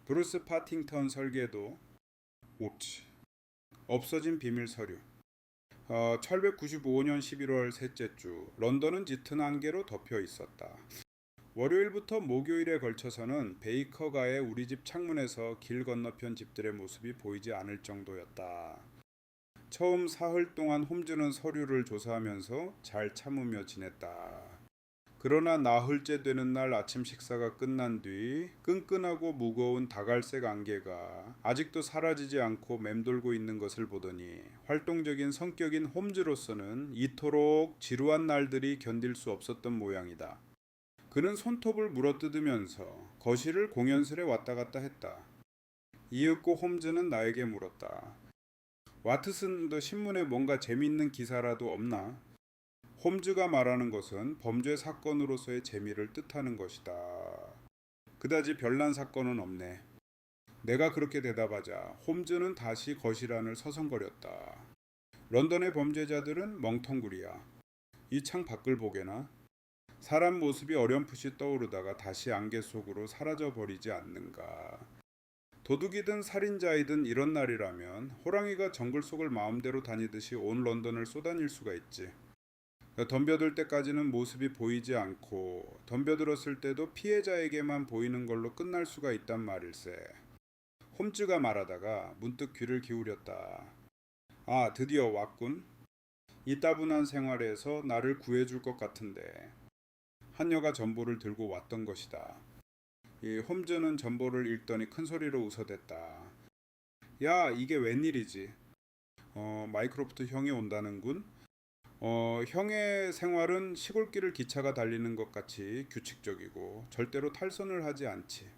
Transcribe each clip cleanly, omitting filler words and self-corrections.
브루스 파팅턴 설계도 오츠 없어진 비밀 서류 1895년 11월 셋째 주 런던은 짙은 안개로 덮여 있었다. 월요일부터 목요일에 걸쳐서는 베이커가의 우리 집 창문에서 길 건너편 집들의 모습이 보이지 않을 정도였다. 처음 사흘 동안 홈즈는 서류를 조사하면서 잘 참으며 지냈다. 그러나 나흘째 되는 날 아침 식사가 끝난 뒤 끈끈하고 무거운 다갈색 안개가 아직도 사라지지 않고 맴돌고 있는 것을 보더니 활동적인 성격인 홈즈로서는 이토록 지루한 날들이 견딜 수 없었던 모양이다. 그는 손톱을 물어뜯으면서 거실을 공연스레 왔다 갔다 했다. 이윽고 홈즈는 나에게 물었다. 와트슨, 너 신문에 뭔가 재미있는 기사라도 없나? 홈즈가 말하는 것은 범죄 사건으로서의 재미를 뜻하는 것이다. 그다지 별난 사건은 없네. 내가 그렇게 대답하자 홈즈는 다시 거실 안을 서성거렸다. 런던의 범죄자들은 멍텅구리야. 이 창 밖을 보게나. 사람 모습이 어렴풋이 떠오르다가 다시 안개 속으로 사라져 버리지 않는가. 도둑이든 살인자이든 이런 날이라면 호랑이가 정글 속을 마음대로 다니듯이 온 런던을 쏘다닐 수가 있지. 덤벼들 때까지는 모습이 보이지 않고 덤벼들었을 때도 피해자에게만 보이는 걸로 끝날 수가 있단 말일세. 홈즈가 말하다가 문득 귀를 기울였다. 아, 드디어 왔군. 이 따분한 생활에서 나를 구해줄 것 같은데. 한여가 전보를 들고 왔던 것이다. 이 홈즈는 전보를 읽더니 큰 소리로 웃어댔다. 야, 이게 웬일이지? 마이크로프트 형이 온다는군? 형의 생활은 시골길을 기차가 달리는 것 같이 규칙적이고 절대로 탈선을 하지 않지.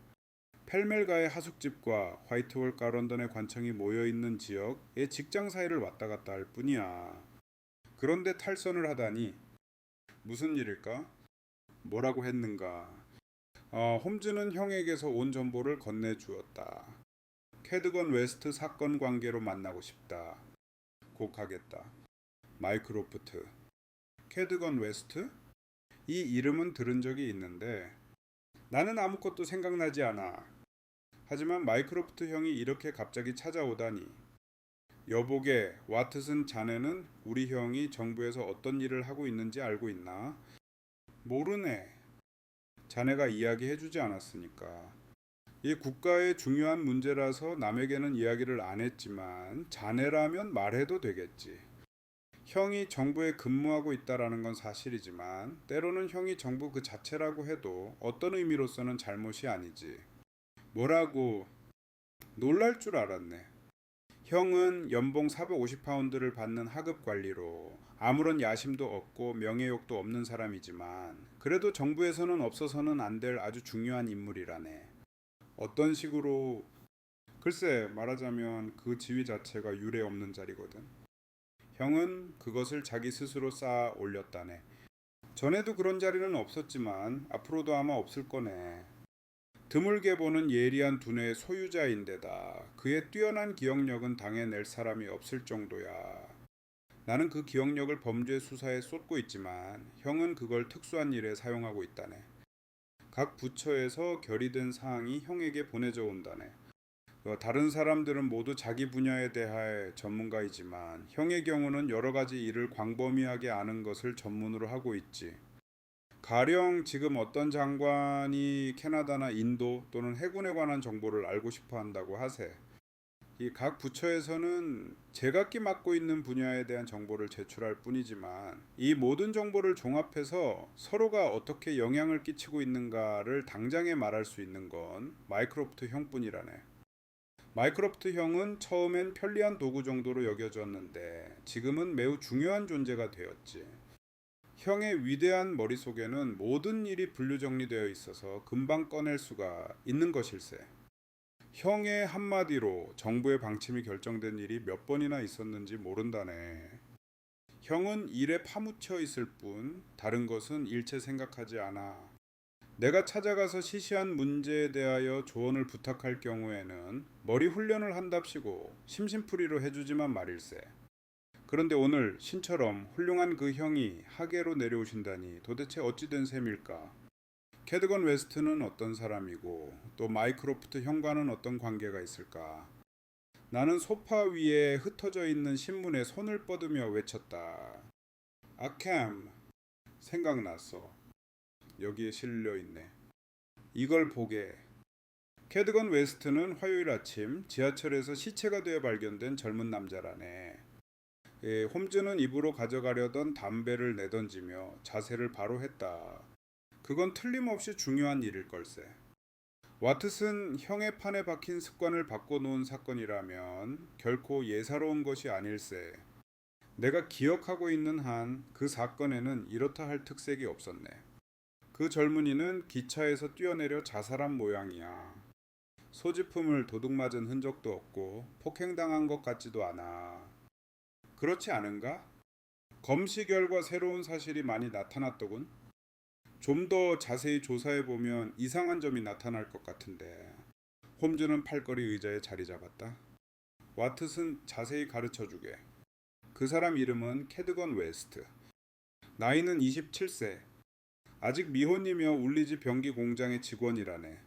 펠멜가의 하숙집과 화이트홀가 런던의 관청이 모여있는 지역의 직장 사이를 왔다 갔다 할 뿐이야. 그런데 탈선을 하다니 무슨 일일까? 뭐라고 했는가? 홈즈는 형에게서 온 정보를 건네주었다. 캐드건 웨스트 사건 관계로 만나고 싶다. 곡하겠다. 마이크로프트. 캐드건 웨스트? 이 이름은 들은 적이 있는데 나는 아무것도 생각나지 않아. 하지만 마이크로프트 형이 이렇게 갑자기 찾아오다니. 여보게, 와트슨 자네는 우리 형이 정부에서 어떤 일을 하고 있는지 알고 있나? 모르네. 자네가 이야기해주지 않았으니까. 이 국가의 중요한 문제라서 남에게는 이야기를 안 했지만 자네라면 말해도 되겠지. 형이 정부에 근무하고 있다라는 건 사실이지만 때로는 형이 정부 그 자체라고 해도 어떤 의미로서는 잘못이 아니지. 뭐라고? 놀랄 줄 알았네. 형은 연봉 450파운드를 받는 하급 관리로 아무런 야심도 없고 명예욕도 없는 사람이지만 그래도 정부에서는 없어서는 안 될 아주 중요한 인물이라네. 어떤 식으로? 글쎄, 말하자면 그 지위 자체가 유례 없는 자리거든. 형은 그것을 자기 스스로 쌓아 올렸다네. 전에도 그런 자리는 없었지만 앞으로도 아마 없을 거네. 드물게 보는 예리한 두뇌의 소유자인데다 그의 뛰어난 기억력은 당해낼 사람이 없을 정도야. 나는 그 기억력을 범죄 수사에 쏟고 있지만 형은 그걸 특수한 일에 사용하고 있다네. 각 부처에서 결의된 사항이 형에게 보내져 온다네. 다른 사람들은 모두 자기 분야에 대하여 전문가이지만 형의 경우는 여러 가지 일을 광범위하게 아는 것을 전문으로 하고 있지. 가령 지금 어떤 장관이 캐나다나 인도 또는 해군에 관한 정보를 알고 싶어 한다고 하세. 이 각 부처에서는 제각기 맡고 있는 분야에 대한 정보를 제출할 뿐이지만 이 모든 정보를 종합해서 서로가 어떻게 영향을 끼치고 있는가를 당장에 말할 수 있는 건 마이크로프트 형뿐이라네. 마이크로프트 형은 처음엔 편리한 도구 정도로 여겨졌는데 지금은 매우 중요한 존재가 되었지. 형의 위대한 머릿속에는 모든 일이 분류정리되어 있어서 금방 꺼낼 수가 있는 것일세. 형의 한마디로 정부의 방침이 결정된 일이 몇 번이나 있었는지 모른다네. 형은 일에 파묻혀 있을 뿐 다른 것은 일체 생각하지 않아. 내가 찾아가서 시시한 문제에 대하여 조언을 부탁할 경우에는 머리 훈련을 한답시고 심심풀이로 해주지만 말일세. 그런데 오늘 신처럼 훌륭한 그 형이 하계로 내려오신다니 도대체 어찌 된 셈일까? 캐드건 웨스트는 어떤 사람이고 또 마이크로프트 형과는 어떤 관계가 있을까? 나는 소파 위에 흩어져 있는 신문에 손을 뻗으며 외쳤다. 아캠. 생각났어. 여기에 실려 있네. 이걸 보게. 캐드건 웨스트는 화요일 아침 지하철에서 시체가 되어 발견된 젊은 남자라네. 홈즈는 입으로 가져가려던 담배를 내던지며 자세를 바로 했다. 그건 틀림없이 중요한 일일 걸세. 와트슨 형의 판에 박힌 습관을 바꿔놓은 사건이라면 결코 예사로운 것이 아닐세. 내가 기억하고 있는 한 그 사건에는 이렇다 할 특색이 없었네. 그 젊은이는 기차에서 뛰어내려 자살한 모양이야. 소지품을 도둑맞은 흔적도 없고 폭행당한 것 같지도 않아. 그렇지 않은가? 검시 결과 새로운 사실이 많이 나타났더군. 좀 더 자세히 조사해보면 이상한 점이 나타날 것 같은데. 홈즈는 팔걸이 의자에 자리 잡았다. 와트슨 자세히 가르쳐주게. 그 사람 이름은 캐드건 웨스트. 나이는 27세. 아직 미혼이며 울리지 변기 공장의 직원이라네.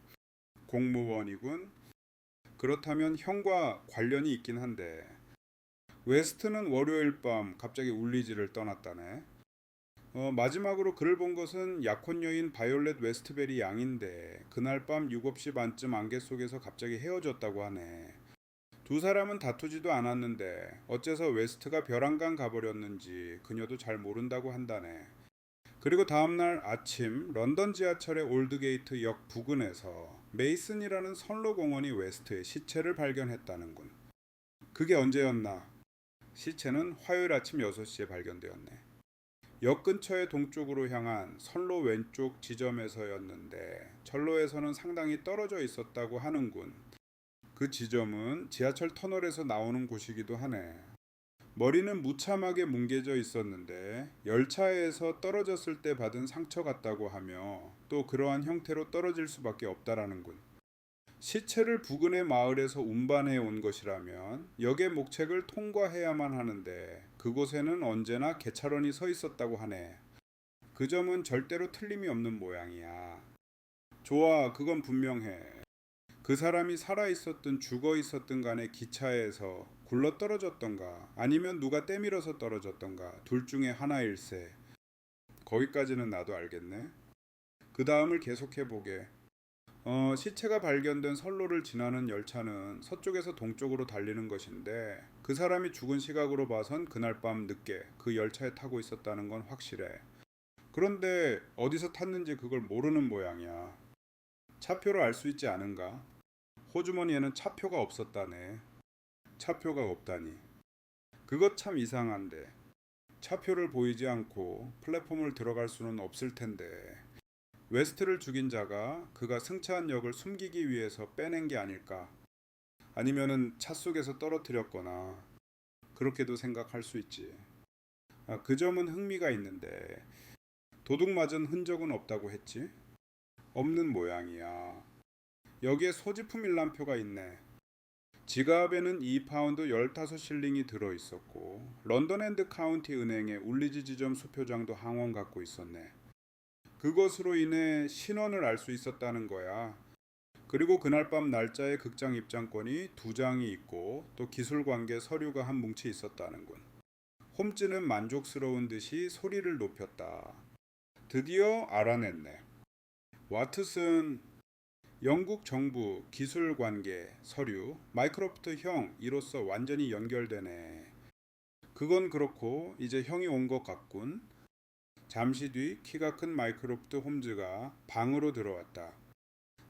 공무원이군. 그렇다면 형과 관련이 있긴 한데. 웨스트는 월요일 밤 갑자기 울리지를 떠났다네. 마지막으로 그를 본 것은 약혼 여인 바이올렛 웨스트베리 양인데 그날 밤 7시 반쯤 안개 속에서 갑자기 헤어졌다고 하네. 두 사람은 다투지도 않았는데 어째서 웨스트가 벼랑간 가버렸는지 그녀도 잘 모른다고 한다네. 그리고 다음날 아침 런던 지하철의 올드게이트 역 부근에서 메이슨이라는 선로 공원이 웨스트의 시체를 발견했다는군. 그게 언제였나? 시체는 화요일 아침 6시에 발견되었네. 역 근처의 동쪽으로 향한 선로 왼쪽 지점에서였는데 철로에서는 상당히 떨어져 있었다고 하는군. 그 지점은 지하철 터널에서 나오는 곳이기도 하네. 머리는 무참하게 뭉개져 있었는데 열차에서 떨어졌을 때 받은 상처 같다고 하며 또 그러한 형태로 떨어질 수밖에 없다라는군. 시체를 부근의 마을에서 운반해 온 것이라면 역의 목책을 통과해야만 하는데 그곳에는 언제나 개찰원이 서 있었다고 하네. 그 점은 절대로 틀림이 없는 모양이야. 좋아, 그건 분명해. 그 사람이 살아있었든 죽어있었든 간에 기차에서 굴러 떨어졌던가 아니면 누가 때밀어서 떨어졌던가 둘 중에 하나일세. 거기까지는 나도 알겠네. 그 다음을 계속해보게. 시체가 발견된 선로를 지나는 열차는 서쪽에서 동쪽으로 달리는 것인데 그 사람이 죽은 시각으로 봐선 그날 밤 늦게 그 열차에 타고 있었다는 건 확실해. 그런데 어디서 탔는지 그걸 모르는 모양이야. 차표로 알 수 있지 않은가? 호주머니에는 차표가 없었다네. 차표가 없다니. 그것 참 이상한데. 차표를 보이지 않고 플랫폼을 들어갈 수는 없을 텐데. 웨스트를 죽인 자가 그가 승차한 역을 숨기기 위해서 빼낸 게 아닐까? 아니면은 차 속에서 떨어뜨렸거나 그렇게도 생각할 수 있지. 그 점은 흥미가 있는데 도둑 맞은 흔적은 없다고 했지? 없는 모양이야. 여기에 소지품 일람표가 있네. 지갑에는 2파운드 15실링이 들어있었고 런던 앤드 카운티 은행의 울리지 지점 수표장도 항원 갖고 있었네. 그것으로 인해 신원을 알 수 있었다는 거야. 그리고 그날 밤 날짜에 극장 입장권이 2장이 있고 또 기술관계 서류가 한 뭉치 있었다는군. 홈즈는 만족스러운 듯이 소리를 높였다. 드디어 알아냈네. 와트슨 영국 정부 기술관계 서류 마이크로프트 형 이로써 완전히 연결되네. 그건 그렇고 이제 형이 온 것 같군. 잠시 뒤 키가 큰 마이크로프트 홈즈가 방으로 들어왔다.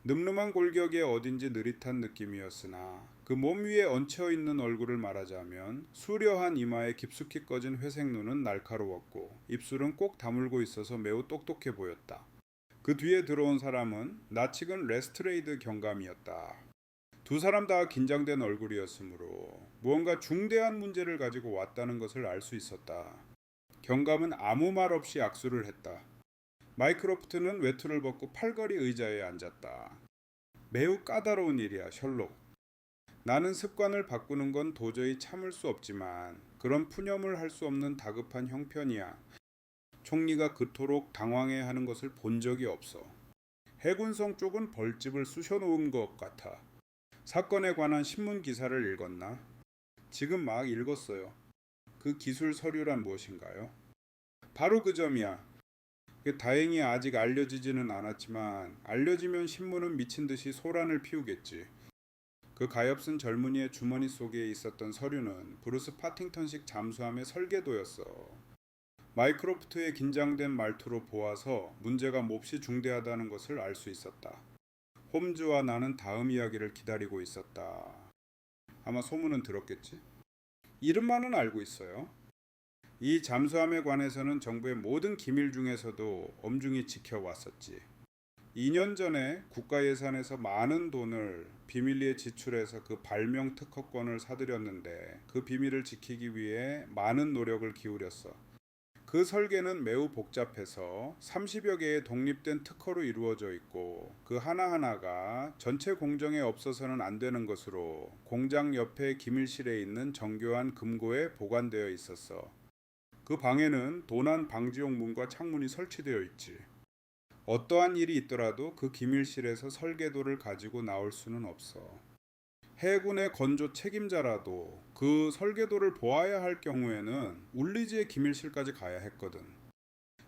늠름한 골격에 어딘지 느릿한 느낌이었으나 그 몸 위에 얹혀 있는 얼굴을 말하자면 수려한 이마에 깊숙이 꺼진 회색 눈은 날카로웠고 입술은 꼭 다물고 있어서 매우 똑똑해 보였다. 그 뒤에 들어온 사람은 낯익은 레스트레이드 경감이었다. 두 사람 다 긴장된 얼굴이었으므로 무언가 중대한 문제를 가지고 왔다는 것을 알 수 있었다. 경감은 아무 말 없이 악수를 했다. 마이크로프트는 외투를 벗고 팔걸이 의자에 앉았다. 매우 까다로운 일이야, 셜록. 나는 습관을 바꾸는 건 도저히 참을 수 없지만 그런 푸념을 할 수 없는 다급한 형편이야. 총리가 그토록 당황해하는 것을 본 적이 없어. 해군성 쪽은 벌집을 쑤셔놓은 것 같아. 사건에 관한 신문 기사를 읽었나? 지금 막 읽었어요. 그 기술 서류란 무엇인가요? 바로 그 점이야. 다행히 아직 알려지지는 않았지만 알려지면 신문은 미친 듯이 소란을 피우겠지. 그 가엾은 젊은이의 주머니 속에 있었던 서류는 브루스 파팅턴식 잠수함의 설계도였어. 마이크로프트의 긴장된 말투로 보아서 문제가 몹시 중대하다는 것을 알 수 있었다. 홈즈와 나는 다음 이야기를 기다리고 있었다. 아마 소문은 들었겠지? 이름만은 알고 있어요. 이 잠수함에 관해서는 정부의 모든 기밀 중에서도 엄중히 지켜왔었지. 2년 전에 국가 예산에서 많은 돈을 비밀리에 지출해서 그 발명 특허권을 사들였는데 그 비밀을 지키기 위해 많은 노력을 기울였어. 그 설계는 매우 복잡해서 30여 개의 독립된 특허로 이루어져 있고 그 하나하나가 전체 공정에 없어서는 안 되는 것으로 공장 옆에 기밀실에 있는 정교한 금고에 보관되어 있었어. 그 방에는 도난 방지용 문과 창문이 설치되어 있지. 어떠한 일이 있더라도 그 기밀실에서 설계도를 가지고 나올 수는 없어. 해군의 건조 책임자라도 그 설계도를 보아야 할 경우에는 울리지의 기밀실까지 가야 했거든.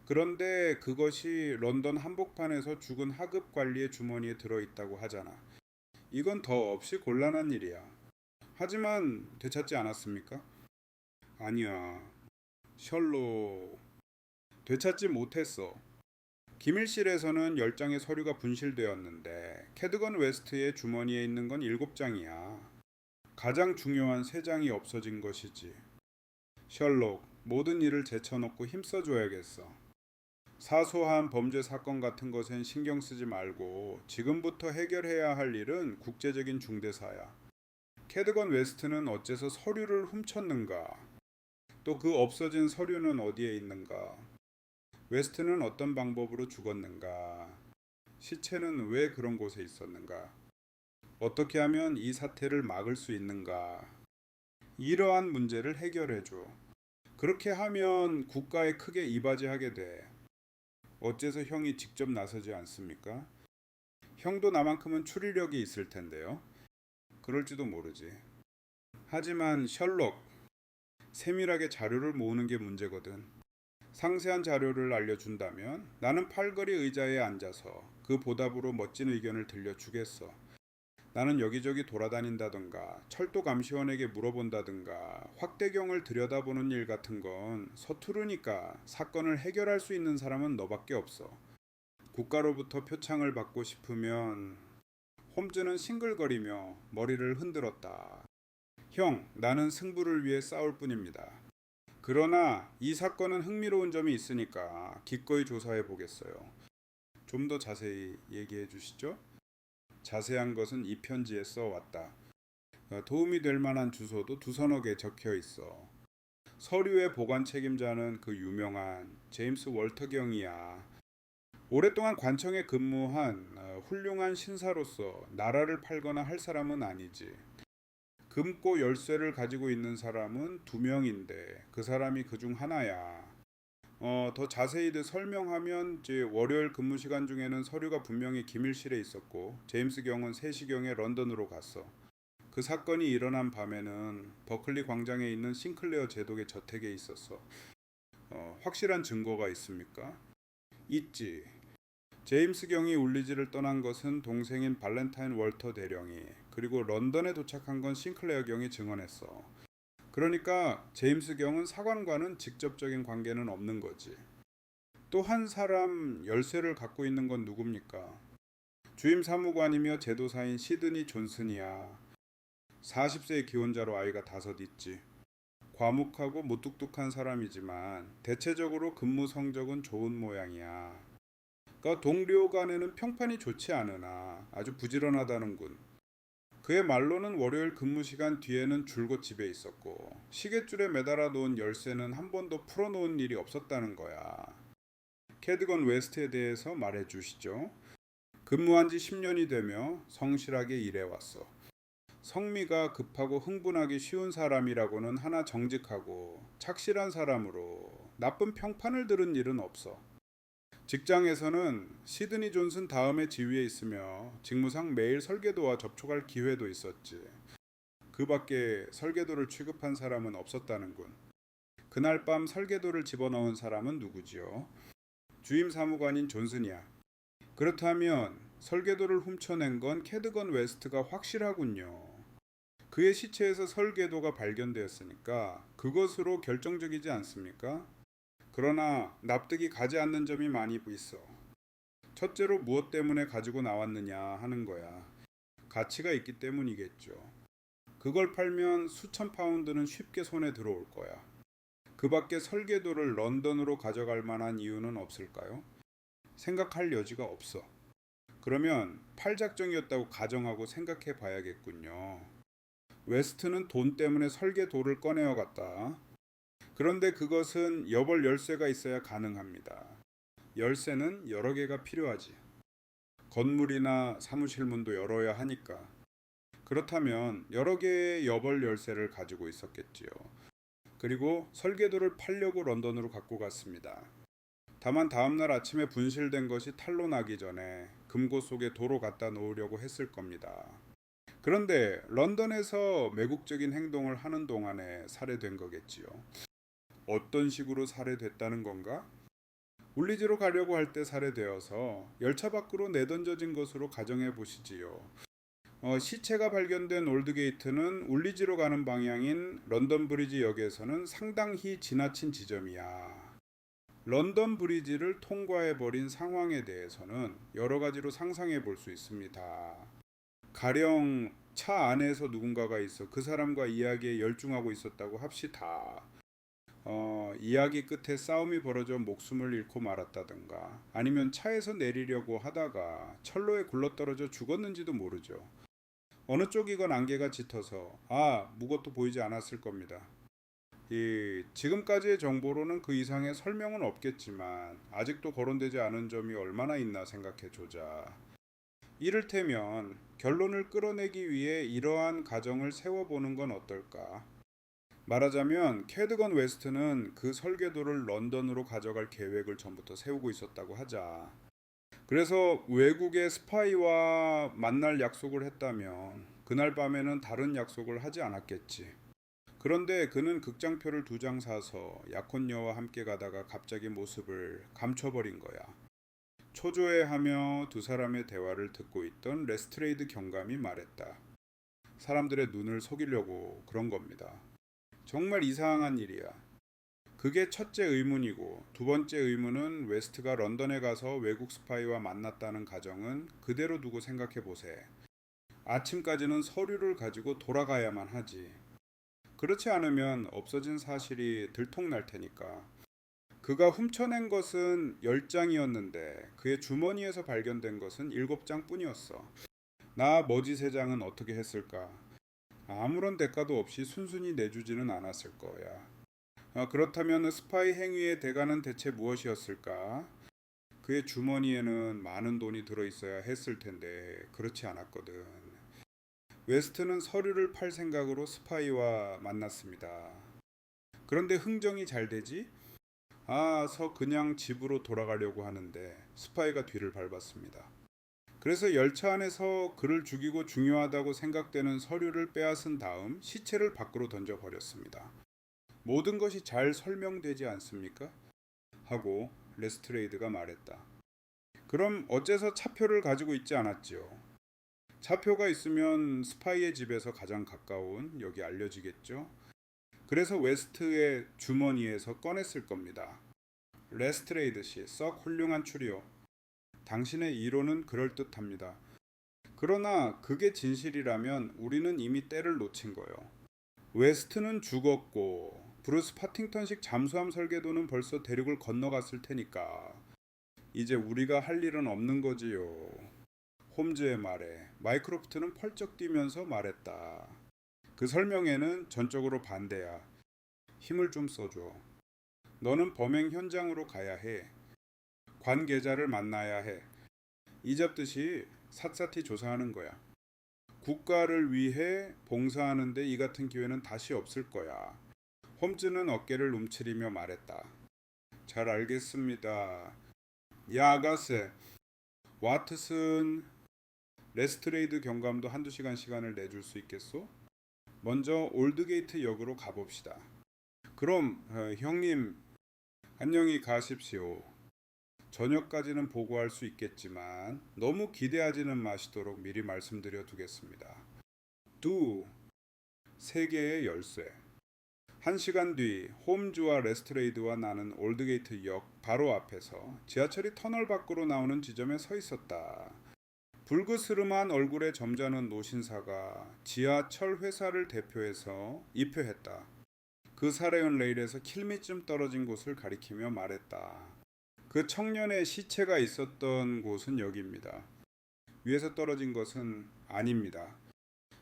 그런데 그것이 런던 한복판에서 죽은 하급 관리의 주머니에 들어있다고 하잖아. 이건 더 없이 곤란한 일이야. 하지만 되찾지 않았습니까? 아니야. 셜록. 되찾지 못했어. 기밀실에서는 10장의 서류가 분실되었는데 캐드건 웨스트의 주머니에 있는 건 7장이야. 가장 중요한 3장이 없어진 것이지. 셜록, 모든 일을 제쳐놓고 힘써줘야겠어. 사소한 범죄 사건 같은 것엔 신경 쓰지 말고 지금부터 해결해야 할 일은 국제적인 중대사야. 캐드건 웨스트는 어째서 서류를 훔쳤는가? 또 그 없어진 서류는 어디에 있는가? 웨스트는 어떤 방법으로 죽었는가? 시체는 왜 그런 곳에 있었는가? 어떻게 하면 이 사태를 막을 수 있는가? 이러한 문제를 해결해줘. 그렇게 하면 국가에 크게 이바지하게 돼. 어째서 형이 직접 나서지 않습니까? 형도 나만큼은 추리력이 있을 텐데요. 그럴지도 모르지. 하지만 셜록, 세밀하게 자료를 모으는 게 문제거든. 상세한 자료를 알려준다면 나는 팔걸이 의자에 앉아서 그 보답으로 멋진 의견을 들려주겠어. 나는 여기저기 돌아다닌다든가 철도 감시원에게 물어본다든가 확대경을 들여다보는 일 같은 건 서투르니까 사건을 해결할 수 있는 사람은 너밖에 없어. 국가로부터 표창을 받고 싶으면 홈즈는 싱글거리며 머리를 흔들었다. 형, 나는 승부를 위해 싸울 뿐입니다. 그러나 이 사건은 흥미로운 점이 있으니까 기꺼이 조사해 보겠어요. 좀 더 자세히 얘기해 주시죠. 자세한 것은 이 편지에 써왔다. 도움이 될 만한 주소도 두서너 개 적혀 있어. 서류의 보관 책임자는 그 유명한 제임스 월터 경이야. 오랫동안 관청에 근무한 훌륭한 신사로서 나라를 팔거나 할 사람은 아니지. 금고 열쇠를 가지고 있는 사람은 2명인데 그 사람이 그중 하나야. 더 자세히 설명하면 이제 월요일 근무 시간 중에는 서류가 분명히 기밀실에 있었고 제임스 경은 3시경에 런던으로 갔어. 그 사건이 일어난 밤에는 버클리 광장에 있는 싱클레어 제독의 저택에 있었어. 확실한 증거가 있습니까? 있지. 제임스 경이 울리지를 떠난 것은 동생인 발렌타인 월터 대령이, 그리고 런던에 도착한 건 싱클레어 경이 증언했어. 그러니까 제임스 경은 사관과는 직접적인 관계는 없는 거지. 또 한 사람 열쇠를 갖고 있는 건 누굽니까? 주임 사무관이며 제도사인 시드니 존슨이야. 40세의 기혼자로 아이가 5 있지. 과묵하고 무뚝뚝한 사람이지만 대체적으로 근무 성적은 좋은 모양이야. 그러니까 동료 간에는 평판이 좋지 않으나 아주 부지런하다는군. 그의 말로는 월요일 근무 시간 뒤에는 줄곧 집에 있었고 시계줄에 매달아 놓은 열쇠는 한 번도 풀어놓은 일이 없었다는 거야. 캐드건 웨스트에 대해서 말해 주시죠. 근무한 지 10년이 되며 성실하게 일해왔어. 성미가 급하고 흥분하기 쉬운 사람이라고는 하나 정직하고 착실한 사람으로 나쁜 평판을 들은 일은 없어. 직장에서는 시드니 존슨 다음에 지위에 있으며 직무상 매일 설계도와 접촉할 기회도 있었지. 그 밖에 설계도를 취급한 사람은 없었다는군. 그날 밤 설계도를 집어넣은 사람은 누구지요? 주임 사무관인 존슨이야. 그렇다면 설계도를 훔쳐낸 건 캐드건 웨스트가 확실하군요. 그의 시체에서 설계도가 발견되었으니까 그것으로 결정적이지 않습니까? 그러나 납득이 가지 않는 점이 많이 있어. 첫째로 무엇 때문에 가지고 나왔느냐 하는 거야. 가치가 있기 때문이겠죠. 그걸 팔면 수천 파운드는 쉽게 손에 들어올 거야. 그 밖에 설계도를 런던으로 가져갈 만한 이유는 없을까요? 생각할 여지가 없어. 그러면 팔 작정이었다고 가정하고 생각해 봐야겠군요. 웨스트는 돈 때문에 설계도를 꺼내어 갔다. 그런데 그것은 여벌 열쇠가 있어야 가능합니다. 열쇠는 여러 개가 필요하지. 건물이나 사무실 문도 열어야 하니까. 그렇다면 여러 개의 여벌 열쇠를 가지고 있었겠지요. 그리고 설계도를 팔려고 런던으로 갖고 갔습니다. 다만 다음날 아침에 분실된 것이 탄로나기 전에 금고 속에 도로 갖다 놓으려고 했을 겁니다. 그런데 런던에서 매국적인 행동을 하는 동안에 살해된 거겠지요. 어떤 식으로 살해됐다는 건가? 울리지로 가려고 할 때 살해되어서 열차 밖으로 내던져진 것으로 가정해 보시지요. 시체가 발견된 올드게이트는 울리지로 가는 방향인 런던 브리지 역에서는 상당히 지나친 지점이야. 런던 브리지를 통과해버린 상황에 대해서는 여러 가지로 상상해 볼 수 있습니다. 가령 차 안에서 누군가가 있어 그 사람과 이야기에 열중하고 있었다고 합시다. 이야기 끝에 싸움이 벌어져 목숨을 잃고 말았다든가 아니면 차에서 내리려고 하다가 철로에 굴러떨어져 죽었는지도 모르죠. 어느 쪽이건 안개가 짙어서 무것도 보이지 않았을 겁니다. 지금까지의 정보로는 그 이상의 설명은 없겠지만 아직도 거론되지 않은 점이 얼마나 있나 생각해 조자. 이를테면 결론을 끌어내기 위해 이러한 가정을 세워보는 건 어떨까? 말하자면 캐드건 웨스트는 그 설계도를 런던으로 가져갈 계획을 전부터 세우고 있었다고 하자. 그래서 외국의 스파이와 만날 약속을 했다면 그날 밤에는 다른 약속을 하지 않았겠지. 그런데 그는 극장표를 2장 사서 약혼녀와 함께 가다가 갑자기 모습을 감춰버린 거야. 초조해하며 두 사람의 대화를 듣고 있던 레스트레이드 경감이 말했다. 사람들의 눈을 속이려고 그런 겁니다. 정말 이상한 일이야. 그게 첫째 의문이고 두 번째 의문은 웨스트가 런던에 가서 외국 스파이와 만났다는 가정은 그대로 두고 생각해 보세. 아침까지는 서류를 가지고 돌아가야만 하지. 그렇지 않으면 없어진 사실이 들통날 테니까. 그가 훔쳐낸 것은 10장이었는데 그의 주머니에서 발견된 것은 7장 뿐이었어. 나 머지 3장은 어떻게 했을까? 아무런 대가도 없이 순순히 내주지는 않았을 거야. 그렇다면 스파이 행위의 대가는 대체 무엇이었을까? 그의 주머니에는 많은 돈이 들어있어야 했을 텐데 그렇지 않았거든. 웨스트는 서류를 팔 생각으로 스파이와 만났습니다. 그런데 흥정이 잘 되지? 서 그냥 집으로 돌아가려고 하는데 스파이가 뒤를 밟았습니다. 그래서 열차 안에서 그를 죽이고 중요하다고 생각되는 서류를 빼앗은 다음 시체를 밖으로 던져버렸습니다. 모든 것이 잘 설명되지 않습니까? 하고 레스트레이드가 말했다. 그럼 어째서 차표를 가지고 있지 않았지요? 차표가 있으면 스파이의 집에서 가장 가까운 여기 알려지겠죠? 그래서 웨스트의 주머니에서 꺼냈을 겁니다. 레스트레이드 씨, 썩 훌륭한 추리요. 당신의 이론은 그럴듯합니다. 그러나 그게 진실이라면 우리는 이미 때를 놓친 거요. 웨스트는 죽었고 브루스 파팅턴식 잠수함 설계도는 벌써 대륙을 건너갔을 테니까 이제 우리가 할 일은 없는 거지요. 홈즈의 말에 마이크로프트는 펄쩍 뛰면서 말했다. 그 설명에는 전적으로 반대야. 힘을 좀 써줘. 너는 범행 현장으로 가야 해. 관계자를 만나야 해. 이잡듯이 샅샅이 조사하는 거야. 국가를 위해 봉사하는데 이 같은 기회는 다시 없을 거야. 홈즈는 어깨를 움츠리며 말했다. 잘 알겠습니다. 야 아가씨, 와트슨 레스트레이드 경감도 한두 시간 시간을 내줄 수 있겠소? 먼저 올드게이트 역으로 가봅시다. 그럼 형님 안녕히 가십시오. 저녁까지는 보고할 수 있겠지만 너무 기대하지는 마시도록 미리 말씀드려 두겠습니다. 두, 세 개의 열쇠. 한 시간 뒤 홈즈와 레스트레이드와 나는 올드게이트 역 바로 앞에서 지하철이 터널 밖으로 나오는 지점에 서 있었다. 불그스름한 얼굴의 점잖은 노신사가 지하철 회사를 대표해서 입회했다. 그 사레온 레일에서 킬미쯤 떨어진 곳을 가리키며 말했다. 그 청년의 시체가 있었던 곳은 여기입니다. 위에서 떨어진 것은 아닙니다.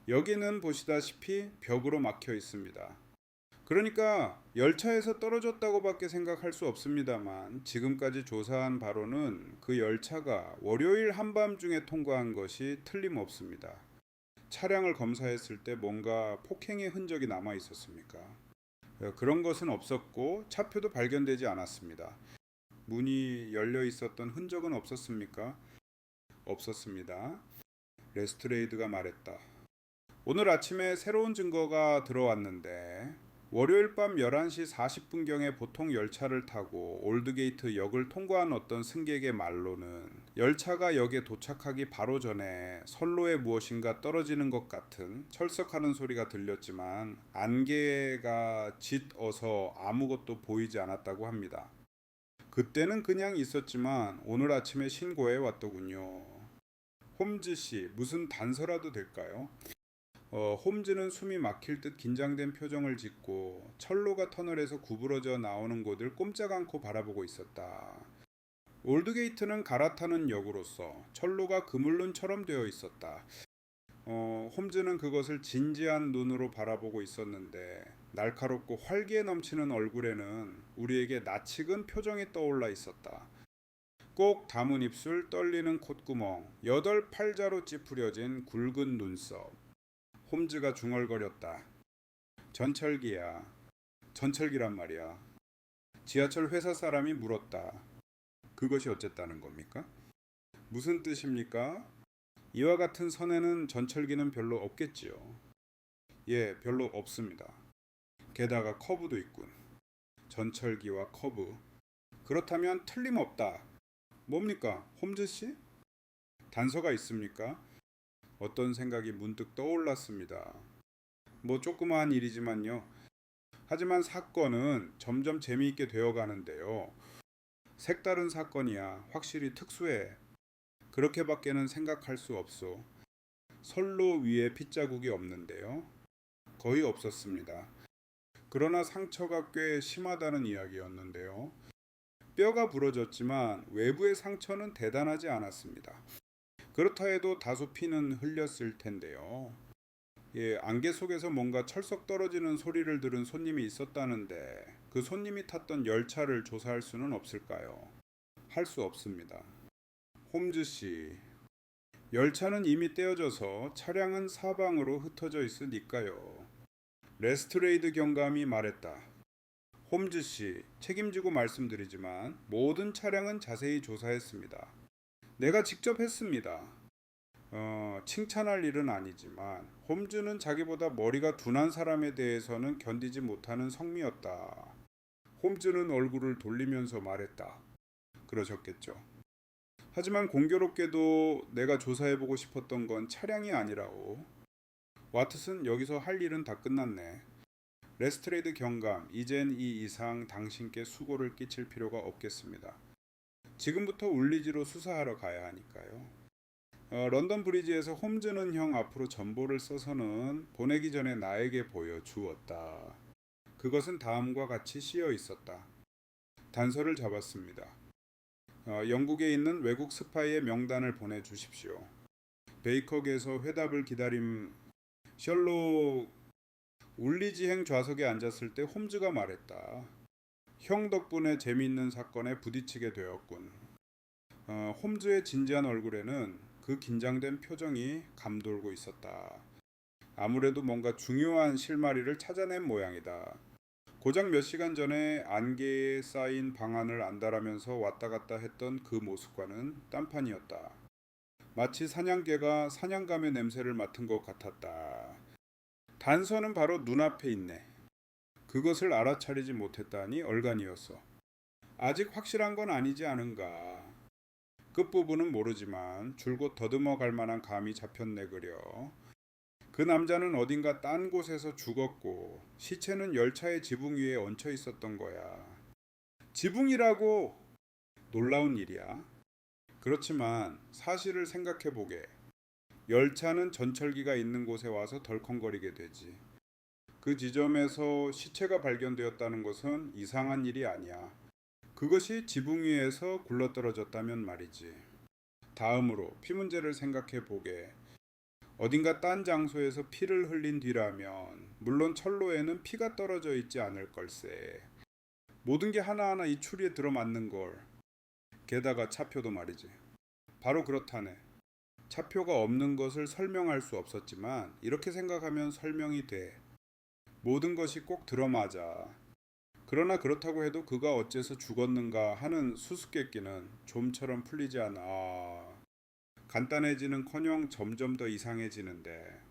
여기는 보시다시피 벽으로 막혀 있습니다. 그러니까 열차에서 떨어졌다고밖에 생각할 수 없습니다만 지금까지 조사한 바로는 그 열차가 월요일 한밤중에 통과한 것이 틀림없습니다. 차량을 검사했을 때 뭔가 폭행의 흔적이 남아 있었습니까? 그런 것은 없었고 차표도 발견되지 않았습니다. 문이 열려 있었던 흔적은 없었습니까? 없었습니다. 레스트레이드가 말했다. 오늘 아침에 새로운 증거가 들어왔는데 월요일 밤 11시 40분경에 보통 열차를 타고 올드게이트 역을 통과한 어떤 승객의 말로는 열차가 역에 도착하기 바로 전에 선로에 무엇인가 떨어지는 것 같은 철썩하는 소리가 들렸지만 안개가 짙어서 아무것도 보이지 않았다고 합니다. 그때는 그냥 있었지만 오늘 아침에 신고해 왔더군요. 홈즈 씨, 무슨 단서라도 될까요? 홈즈는 숨이 막힐 듯 긴장된 표정을 짓고 철로가 터널에서 구부러져 나오는 곳을 꼼짝 않고 바라보고 있었다. 올드게이트는 갈아타는 역으로서 철로가 그물론처럼 되어 있었다. 홈즈는 그것을 진지한 눈으로 바라보고 있었는데 날카롭고 활기에 넘치는 얼굴에는 우리에게 낯익은 표정이 떠올라 있었다. 꼭 담은 입술, 떨리는 콧구멍, 8팔자로 찌푸려진 굵은 눈썹. 홈즈가 중얼거렸다. 전철기야. 전철기란 말이야. 지하철 회사 사람이 물었다. 그것이 어쨌다는 겁니까? 무슨 뜻입니까? 이와 같은 선에는 전철기는 별로 없겠지요. 예, 별로 없습니다. 게다가 커브도 있군. 전철기와 커브. 그렇다면 틀림없다. 뭡니까? 홈즈 씨? 단서가 있습니까? 어떤 생각이 문득 떠올랐습니다. 뭐 조그마한 일이지만요. 하지만 사건은 점점 재미있게 되어 가는데요. 색다른 사건이야. 확실히 특수해. 그렇게밖에는 생각할 수 없소. 선로 위에 핏자국이 없는데요. 거의 없었습니다. 그러나 상처가 꽤 심하다는 이야기였는데요. 뼈가 부러졌지만 외부의 상처는 대단하지 않았습니다. 그렇다 해도 다소 피는 흘렸을 텐데요. 예, 안개 속에서 뭔가 철썩 떨어지는 소리를 들은 손님이 있었다는데 그 손님이 탔던 열차를 조사할 수는 없을까요? 할 수 없습니다. 홈즈 씨, 열차는 이미 떼어져서 차량은 사방으로 흩어져 있으니까요. 레스트레이드 경감이 말했다. 홈즈 씨, 책임지고 말씀드리지만 모든 차량은 자세히 조사했습니다. 내가 직접 했습니다. 칭찬할 일은 아니지만 홈즈는 자기보다 머리가 둔한 사람에 대해서는 견디지 못하는 성미였다. 홈즈는 얼굴을 돌리면서 말했다. 그러셨겠죠. 하지만 공교롭게도 내가 조사해보고 싶었던 건 차량이 아니라오. 와트슨, 여기서 할 일은 다 끝났네. 레스트레이드 경감, 이젠 이 이상 당신께 수고를 끼칠 필요가 없겠습니다. 지금부터 울리지로 수사하러 가야 하니까요. 런던 브리지에서 홈즈는 형 앞으로 전보를 써서는 보내기 전에 나에게 보여주었다. 그것은 다음과 같이 씌어 있었다. 단서를 잡았습니다. 영국에 있는 외국 스파이의 명단을 보내주십시오. 베이커에서 회답을 기다림. 셜록 울리지행 좌석에 앉았을 때 홈즈가 말했다. 형 덕분에 재미있는 사건에 부딪히게 되었군. 홈즈의 진지한 얼굴에는 그 긴장된 표정이 감돌고 있었다. 아무래도 뭔가 중요한 실마리를 찾아낸 모양이다. 고작 몇 시간 전에 안개에 쌓인 방안을 안달하면서 왔다 갔다 했던 그 모습과는 딴판이었다. 마치 사냥개가 사냥감의 냄새를 맡은 것 같았다. 단서는 바로 눈앞에 있네. 그것을 알아차리지 못했다니 얼간이었어. 아직 확실한 건 아니지 않은가. 끝부분은 모르지만 줄곧 더듬어 갈 만한 감이 잡혔네 그려. 그 남자는 어딘가 딴 곳에서 죽었고 시체는 열차의 지붕 위에 얹혀 있었던 거야. 지붕이라고! 놀라운 일이야. 그렇지만 사실을 생각해 보게. 열차는 전철기가 있는 곳에 와서 덜컹거리게 되지. 그 지점에서 시체가 발견되었다는 것은 이상한 일이 아니야. 그것이 지붕 위에서 굴러떨어졌다면 말이지. 다음으로 피 문제를 생각해 보게. 어딘가 딴 장소에서 피를 흘린 뒤라면 물론 철로에는 피가 떨어져 있지 않을 걸세. 모든 게 하나하나 이 추리에 들어맞는 걸. 게다가 차표도 말이지. 바로 그렇다네. 차표가 없는 것을 설명할 수 없었지만 이렇게 생각하면 설명이 돼. 모든 것이 꼭 들어맞아. 그러나 그렇다고 해도 그가 어째서 죽었는가 하는 수수께끼는 좀처럼 풀리지 않아. 간단해지는커녕 점점 더 이상해지는데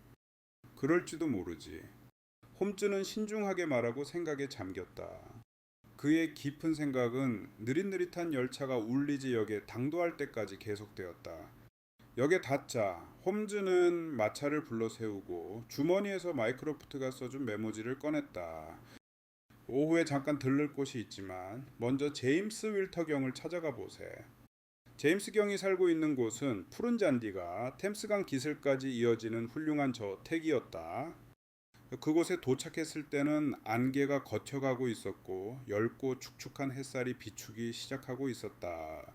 그럴지도 모르지. 홈즈는 신중하게 말하고 생각에 잠겼다. 그의 깊은 생각은 느릿느릿한 열차가 울리지역에 당도할 때까지 계속되었다. 역에 닿자 홈즈는 마차를 불러 세우고 주머니에서 마이크로프트가 써준 메모지를 꺼냈다. 오후에 잠깐 들를 곳이 있지만 먼저 제임스 윌터 경을 찾아가 보세. 제임스 경이 살고 있는 곳은 푸른 잔디가 템스강 기슭까지 이어지는 훌륭한 저택이었다. 그곳에 도착했을 때는 안개가 걷혀가고 있었고 엷고 축축한 햇살이 비추기 시작하고 있었다.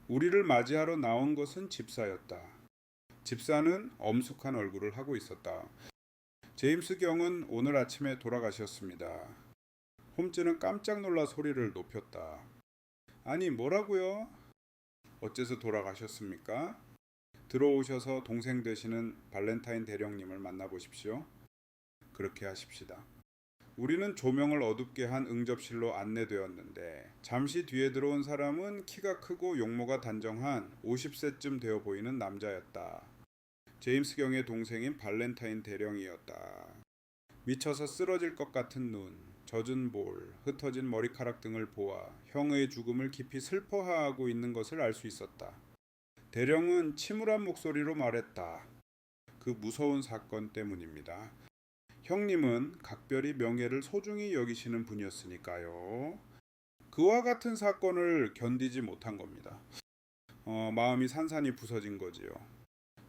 우리를 맞이하러 나온 것은 집사였다. 집사는 엄숙한 얼굴을 하고 있었다. 제임스 경은 오늘 아침에 돌아가셨습니다. 홈즈는 깜짝 놀라 소리를 높였다. 아니 뭐라고요? 어째서 돌아가셨습니까? 들어오셔서 동생 되시는 발렌타인 대령님을 만나보십시오. 그렇게 하십시다. 우리는 조명을 어둡게 한 응접실로 안내되었는데 잠시 뒤에 들어온 사람은 키가 크고 용모가 단정한 50세쯤 되어 보이는 남자였다. 제임스 경의 동생인 발렌타인 대령이었다. 미쳐서 쓰러질 것 같은 눈, 젖은 볼, 흩어진 머리카락 등을 보아 형의 죽음을 깊이 슬퍼하고 있는 것을 알 수 있었다. 대령은 침울한 목소리로 말했다. 그 무서운 사건 때문입니다. 형님은 각별히 명예를 소중히 여기시는 분이었으니까요. 그와 같은 사건을 견디지 못한 겁니다. 마음이 산산이 부서진 거지요.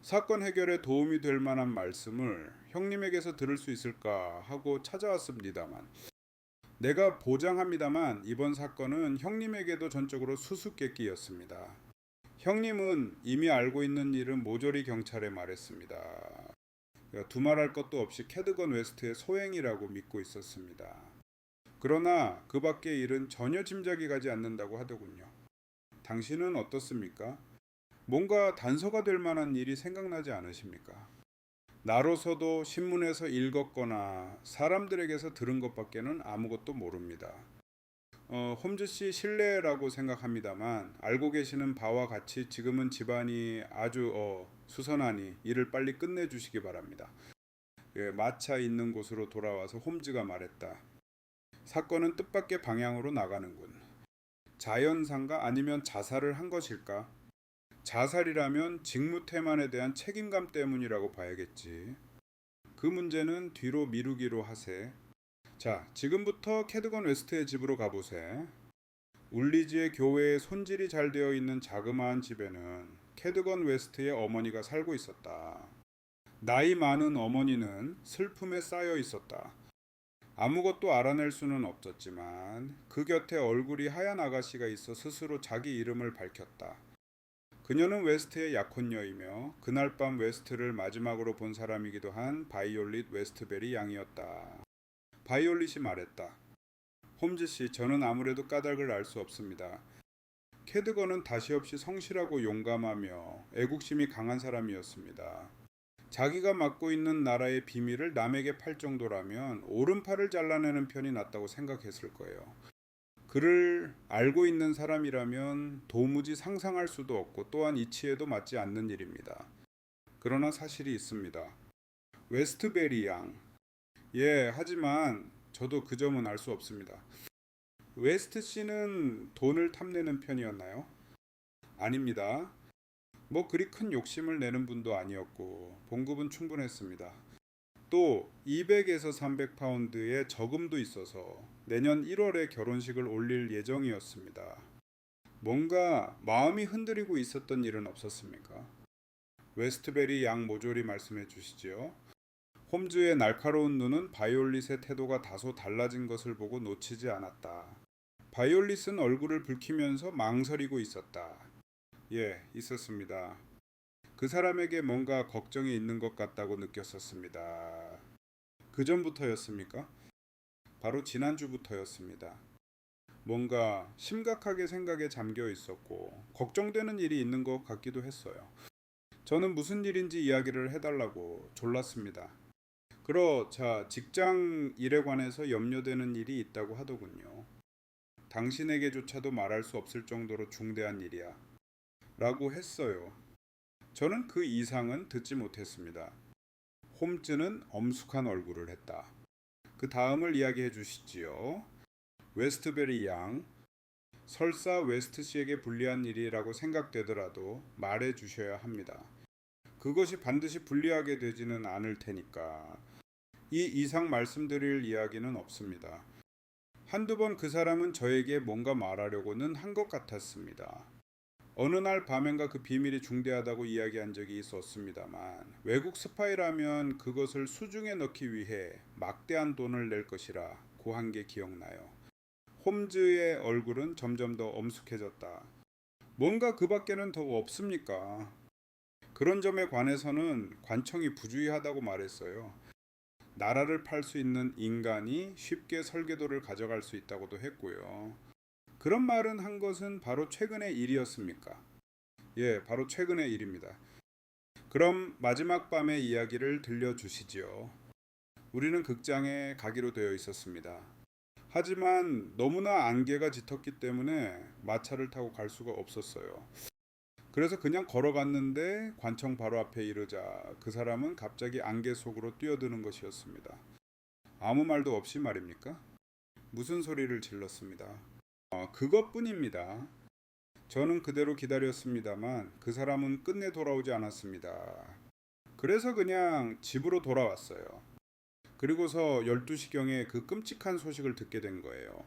사건 해결에 도움이 될 만한 말씀을 형님에게서 들을 수 있을까 하고 찾아왔습니다만 내가 보장합니다만 이번 사건은 형님에게도 전적으로 수수께끼였습니다. 형님은 이미 알고 있는 일은 모조리 경찰에 말했습니다. 두말할 것도 없이 캐드건 웨스트의 소행이라고 믿고 있었습니다. 그러나 그 밖의 일은 전혀 짐작이 가지 않는다고 하더군요. 당신은 어떻습니까? 뭔가 단서가 될 만한 일이 생각나지 않으십니까? 나로서도 신문에서 읽었거나 사람들에게서 들은 것밖에는 아무것도 모릅니다. 홈즈 씨 신뢰라고 생각합니다만 알고 계시는 바와 같이 지금은 집안이 아주 수선하니 일을 빨리 끝내주시기 바랍니다. 마차 있는 곳으로 돌아와서 홈즈가 말했다. 사건은 뜻밖의 방향으로 나가는군. 자연상가 아니면 자살을 한 것일까? 자살이라면 직무태만에 대한 책임감 때문이라고 봐야겠지. 그 문제는 뒤로 미루기로 하세. 자, 지금부터 캐드건 웨스트의 집으로 가보세. 울리지의 교회에 손질이 잘 되어 있는 자그마한 집에는 캐드건 웨스트의 어머니가 살고 있었다. 나이 많은 어머니는 슬픔에 쌓여 있었다. 아무것도 알아낼 수는 없었지만 그 곁에 얼굴이 하얀 아가씨가 있어 스스로 자기 이름을 밝혔다. 그녀는 웨스트의 약혼녀이며 그날 밤 웨스트를 마지막으로 본 사람이기도 한 바이올릿 웨스트베리 양이었다. 바이올릿이 말했다. 홈즈 씨, 저는 아무래도 까닭을 알 수 없습니다. 캐드건은 다시 없이 성실하고 용감하며 애국심이 강한 사람이었습니다. 자기가 맡고 있는 나라의 비밀을 남에게 팔 정도라면 오른팔을 잘라내는 편이 낫다고 생각했을 거예요. 그를 알고 있는 사람이라면 도무지 상상할 수도 없고 또한 이치에도 맞지 않는 일입니다. 그러나 사실이 있습니다. 웨스트베리 양. 예, 하지만 저도 그 점은 알 수 없습니다. 웨스트 씨는 돈을 탐내는 편이었나요? 아닙니다. 뭐 그리 큰 욕심을 내는 분도 아니었고 봉급은 충분했습니다. 또 200에서 300파운드의 저금도 있어서 내년 1월에 결혼식을 올릴 예정이었습니다. 뭔가 마음이 흔들리고 있었던 일은 없었습니까? 웨스트베리 양 모조리 말씀해 주시지요. 홈즈의 날카로운 눈은 바이올릿의 태도가 다소 달라진 것을 보고 놓치지 않았다. 바이올릿은 얼굴을 붉히면서 망설이고 있었다. 예, 있었습니다. 그 사람에게 뭔가 걱정이 있는 것 같다고 느꼈었습니다. 그 전부터였습니까? 바로 지난주부터였습니다. 뭔가 심각하게 생각에 잠겨 있었고 걱정되는 일이 있는 것 같기도 했어요. 저는 무슨 일인지 이야기를 해달라고 졸랐습니다. 그러자 직장 일에 관해서 염려되는 일이 있다고 하더군요. 당신에게조차도 말할 수 없을 정도로 중대한 일이야. 라고 했어요. 저는 그 이상은 듣지 못했습니다. 홈즈는 엄숙한 얼굴을 했다. 그 다음을 이야기해 주시지요. 웨스트베리 양, 설사 웨스트 씨에게 불리한 일이라고 생각되더라도 말해 주셔야 합니다. 그것이 반드시 불리하게 되지는 않을 테니까. 이 이상 말씀드릴 이야기는 없습니다. 한두 번 그 사람은 저에게 뭔가 말하려고는 한 것 같았습니다. 어느 날 밤엔가 그 비밀이 중대하다고 이야기한 적이 있었습니다만 외국 스파이라면 그것을 수중에 넣기 위해 막대한 돈을 낼 것이라 고한 게 기억나요. 홈즈의 얼굴은 점점 더 엄숙해졌다. 뭔가 그 밖에는 더 없습니까? 그런 점에 관해서는 관청이 부주의하다고 말했어요. 나라를 팔 수 있는 인간이 쉽게 설계도를 가져갈 수 있다고도 했고요. 그런 말은 한 것은 바로 최근의 일이었습니까? 예, 바로 최근의 일입니다. 그럼 마지막 밤의 이야기를 들려주시지요. 우리는 극장에 가기로 되어 있었습니다. 하지만 너무나 안개가 짙었기 때문에 마차를 타고 갈 수가 없었어요. 그래서 그냥 걸어갔는데 관청 바로 앞에 이르자 그 사람은 갑자기 안개 속으로 뛰어드는 것이었습니다. 아무 말도 없이 말입니까? 무슨 소리를 질렀습니다. 그것뿐입니다. 저는 그대로 기다렸습니다만 그 사람은 끝내 돌아오지 않았습니다. 그래서 그냥 집으로 돌아왔어요. 그리고서 12시경에 그 끔찍한 소식을 듣게 된 거예요.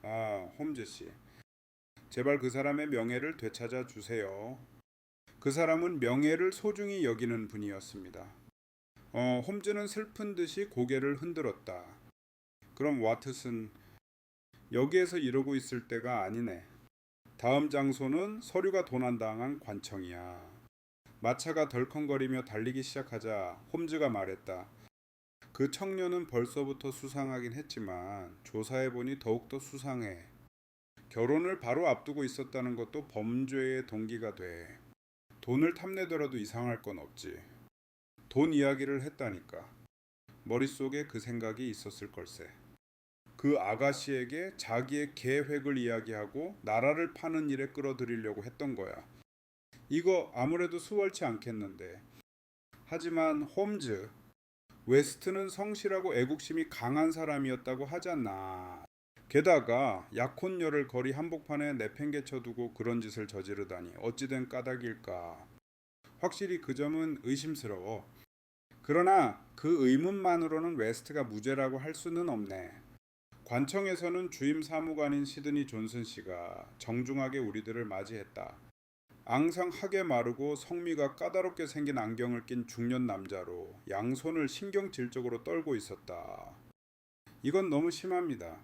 아, 홈즈 씨. 제발 그 사람의 명예를 되찾아 주세요. 그 사람은 명예를 소중히 여기는 분이었습니다. 홈즈는 슬픈 듯이 고개를 흔들었다. 그럼 와트슨, 여기에서 이러고 있을 때가 아니네. 다음 장소는 서류가 도난당한 관청이야. 마차가 덜컹거리며 달리기 시작하자 홈즈가 말했다. 그 청년은 벌써부터 수상하긴 했지만 조사해보니 더욱더 수상해. 결혼을 바로 앞두고 있었다는 것도 범죄의 동기가 돼. 돈을 탐내더라도 이상할 건 없지. 돈 이야기를 했다니까. 머릿속에 그 생각이 있었을 걸세. 그 아가씨에게 자기의 계획을 이야기하고 나라를 파는 일에 끌어들이려고 했던 거야. 이거 아무래도 수월치 않겠는데. 하지만 홈즈, 웨스트는 성실하고 애국심이 강한 사람이었다고 하잖아. 게다가 약혼녀를 거리 한복판에 내팽개쳐 두고 그런 짓을 저지르다니 어찌된 까닭일까. 확실히 그 점은 의심스러워. 그러나 그 의문만으로는 웨스트가 무죄라고 할 수는 없네. 관청에서는 주임 사무관인 시드니 존슨 씨가 정중하게 우리들을 맞이했다. 앙상하게 마르고 성미가 까다롭게 생긴 안경을 낀 중년 남자로 양손을 신경질적으로 떨고 있었다. 이건 너무 심합니다.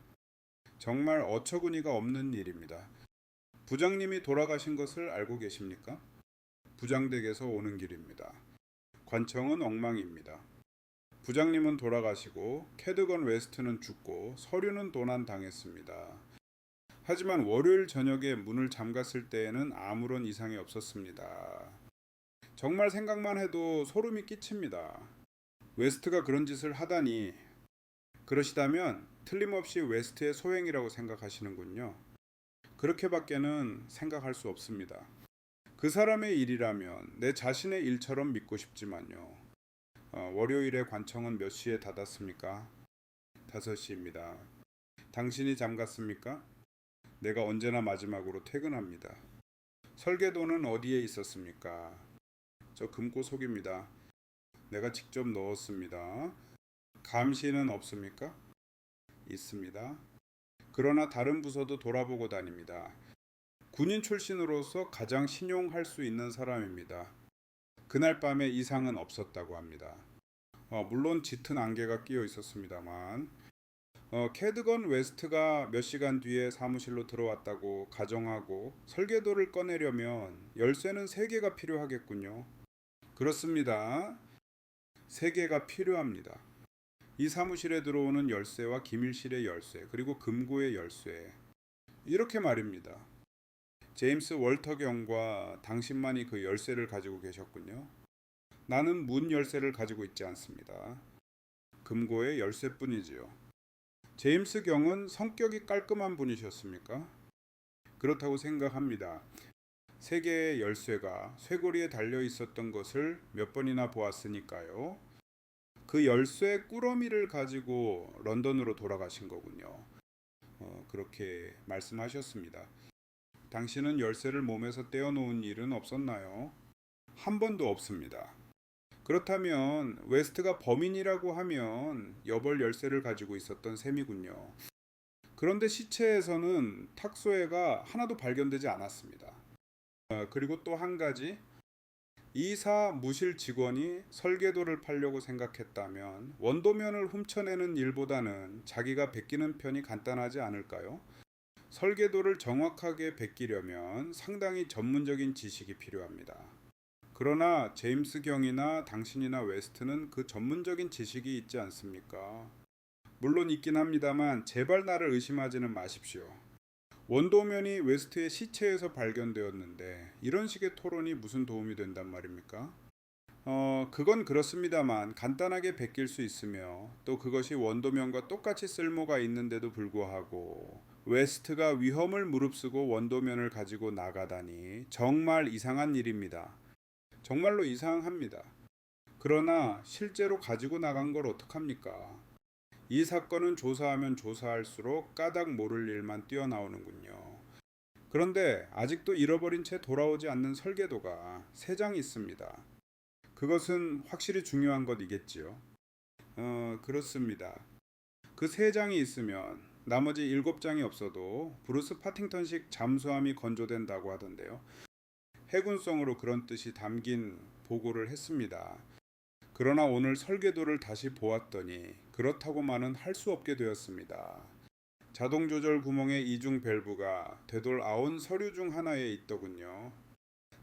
정말 어처구니가 없는 일입니다. 부장님이 돌아가신 것을 알고 계십니까? 부장댁에서 오는 길입니다. 관청은 엉망입니다. 부장님은 돌아가시고 캐드건 웨스트는 죽고 서류는 도난당했습니다. 하지만 월요일 저녁에 문을 잠갔을 때에는 아무런 이상이 없었습니다. 정말 생각만 해도 소름이 끼칩니다. 웨스트가 그런 짓을 하다니. 그러시다면 틀림없이 웨스트의 소행이라고 생각하시는군요. 그렇게밖에는 생각할 수 없습니다. 그 사람의 일이라면 내 자신의 일처럼 믿고 싶지만요. 월요일에 관청은 몇 시에 닫았습니까? 5시입니다. 당신이 잠갔습니까? 내가 언제나 마지막으로 퇴근합니다. 설계도는 어디에 있었습니까? 저 금고속입니다. 내가 직접 넣었습니다. 감시는 없습니까? 있습니다. 그러나 다른 부서도 돌아보고 다닙니다. 군인 출신으로서 가장 신용할 수 있는 사람입니다. 그날 밤에 이상은 없었다고 합니다. 물론 짙은 안개가 끼어 있었습니다만 캐드건 웨스트가 몇 시간 뒤에 사무실로 들어왔다고 가정하고 설계도를 꺼내려면 열쇠는 3개가 필요하겠군요. 그렇습니다. 3개가 필요합니다. 이 사무실에 들어오는 열쇠와 기밀실의 열쇠, 그리고 금고의 열쇠. 이렇게 말입니다. 제임스 월터 경과 당신만이 그 열쇠를 가지고 계셨군요. 나는 문 열쇠를 가지고 있지 않습니다. 금고의 열쇠뿐이지요. 제임스 경은 성격이 깔끔한 분이셨습니까? 그렇다고 생각합니다. 3개의 열쇠가 쇠고리에 달려 있었던 것을 몇 번이나 보았으니까요. 그 열쇠 꾸러미를 가지고 런던으로 돌아가신 거군요. 그렇게 말씀하셨습니다. 당신은 열쇠를 몸에서 떼어놓은 일은 없었나요? 한 번도 없습니다. 그렇다면 웨스트가 범인이라고 하면 여벌 열쇠를 가지고 있었던 셈이군요. 그런데 시체에서는 탁소해가 하나도 발견되지 않았습니다. 그리고 또 한 가지, 이사 무실 직원이 설계도를 팔려고 생각했다면 원도면을 훔쳐내는 일보다는 자기가 베끼는 편이 간단하지 않을까요? 설계도를 정확하게 베끼려면 상당히 전문적인 지식이 필요합니다. 그러나 제임스 경이나 당신이나 웨스트는 그 전문적인 지식이 있지 않습니까? 물론 있긴 합니다만 제발 나를 의심하지는 마십시오. 원도면이 웨스트의 시체에서 발견되었는데 이런 식의 토론이 무슨 도움이 된단 말입니까? 그건 그렇습니다만 간단하게 베낄 수 있으며 또 그것이 원도면과 똑같이 쓸모가 있는데도 불구하고 웨스트가 위험을 무릅쓰고 원도면을 가지고 나가다니 정말 이상한 일입니다. 정말로 이상합니다. 그러나 실제로 가지고 나간 걸 어떡합니까? 이 사건은 조사하면 조사할수록 까닭 모를 일만 뛰어나오는군요. 그런데 아직도 잃어버린 채 돌아오지 않는 설계도가 3장 있습니다. 그것은 확실히 중요한 것이겠지요. 그렇습니다. 그 3장이 있으면 나머지 7장이 없어도 브루스 파팅턴식 잠수함이 건조된다고 하던데요. 해군성으로 그런 뜻이 담긴 보고를 했습니다. 그러나 오늘 설계도를 다시 보았더니 그렇다고만은 할 수 없게 되었습니다. 자동 조절 구멍의 이중 밸브가 되돌아온 서류 중 하나에 있더군요.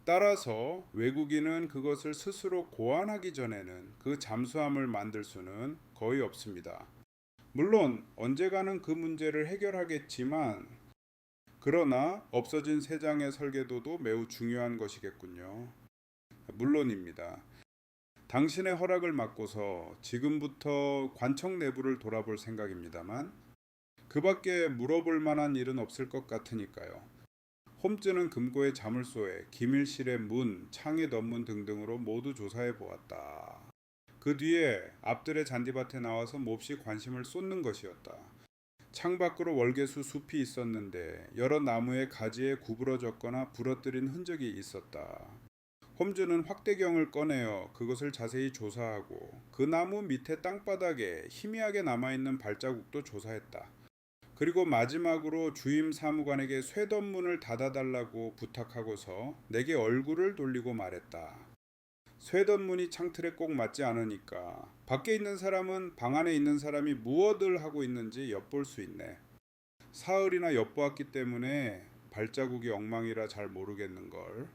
따라서 외국인은 그것을 스스로 고안하기 전에는 그 잠수함을 만들 수는 거의 없습니다. 물론 언젠가는 그 문제를 해결하겠지만 그러나 없어진 3장의 설계도도 매우 중요한 것이겠군요. 물론입니다. 당신의 허락을 받고서 지금부터 관청 내부를 돌아볼 생각입니다만 그 밖에 물어볼 만한 일은 없을 것 같으니까요. 홈즈는 금고의 자물쇠에 기밀실의 문, 창의 덧문 등등으로 모두 조사해 보았다. 그 뒤에 앞들의 잔디밭에 나와서 몹시 관심을 쏟는 것이었다. 창밖으로 월계수 숲이 있었는데 여러 나무의 가지에 구부러졌거나 부러뜨린 흔적이 있었다. 홈즈는 확대경을 꺼내어 그것을 자세히 조사하고 그 나무 밑에 땅바닥에 희미하게 남아있는 발자국도 조사했다. 그리고 마지막으로 주임 사무관에게 쇠덧문을 닫아달라고 부탁하고서 내게 얼굴을 돌리고 말했다. 쇠덧문이 창틀에 꼭 맞지 않으니까 밖에 있는 사람은 방 안에 있는 사람이 무엇을 하고 있는지 엿볼 수 있네. 사흘이나 엿보았기 때문에 발자국이 엉망이라 잘 모르겠는걸.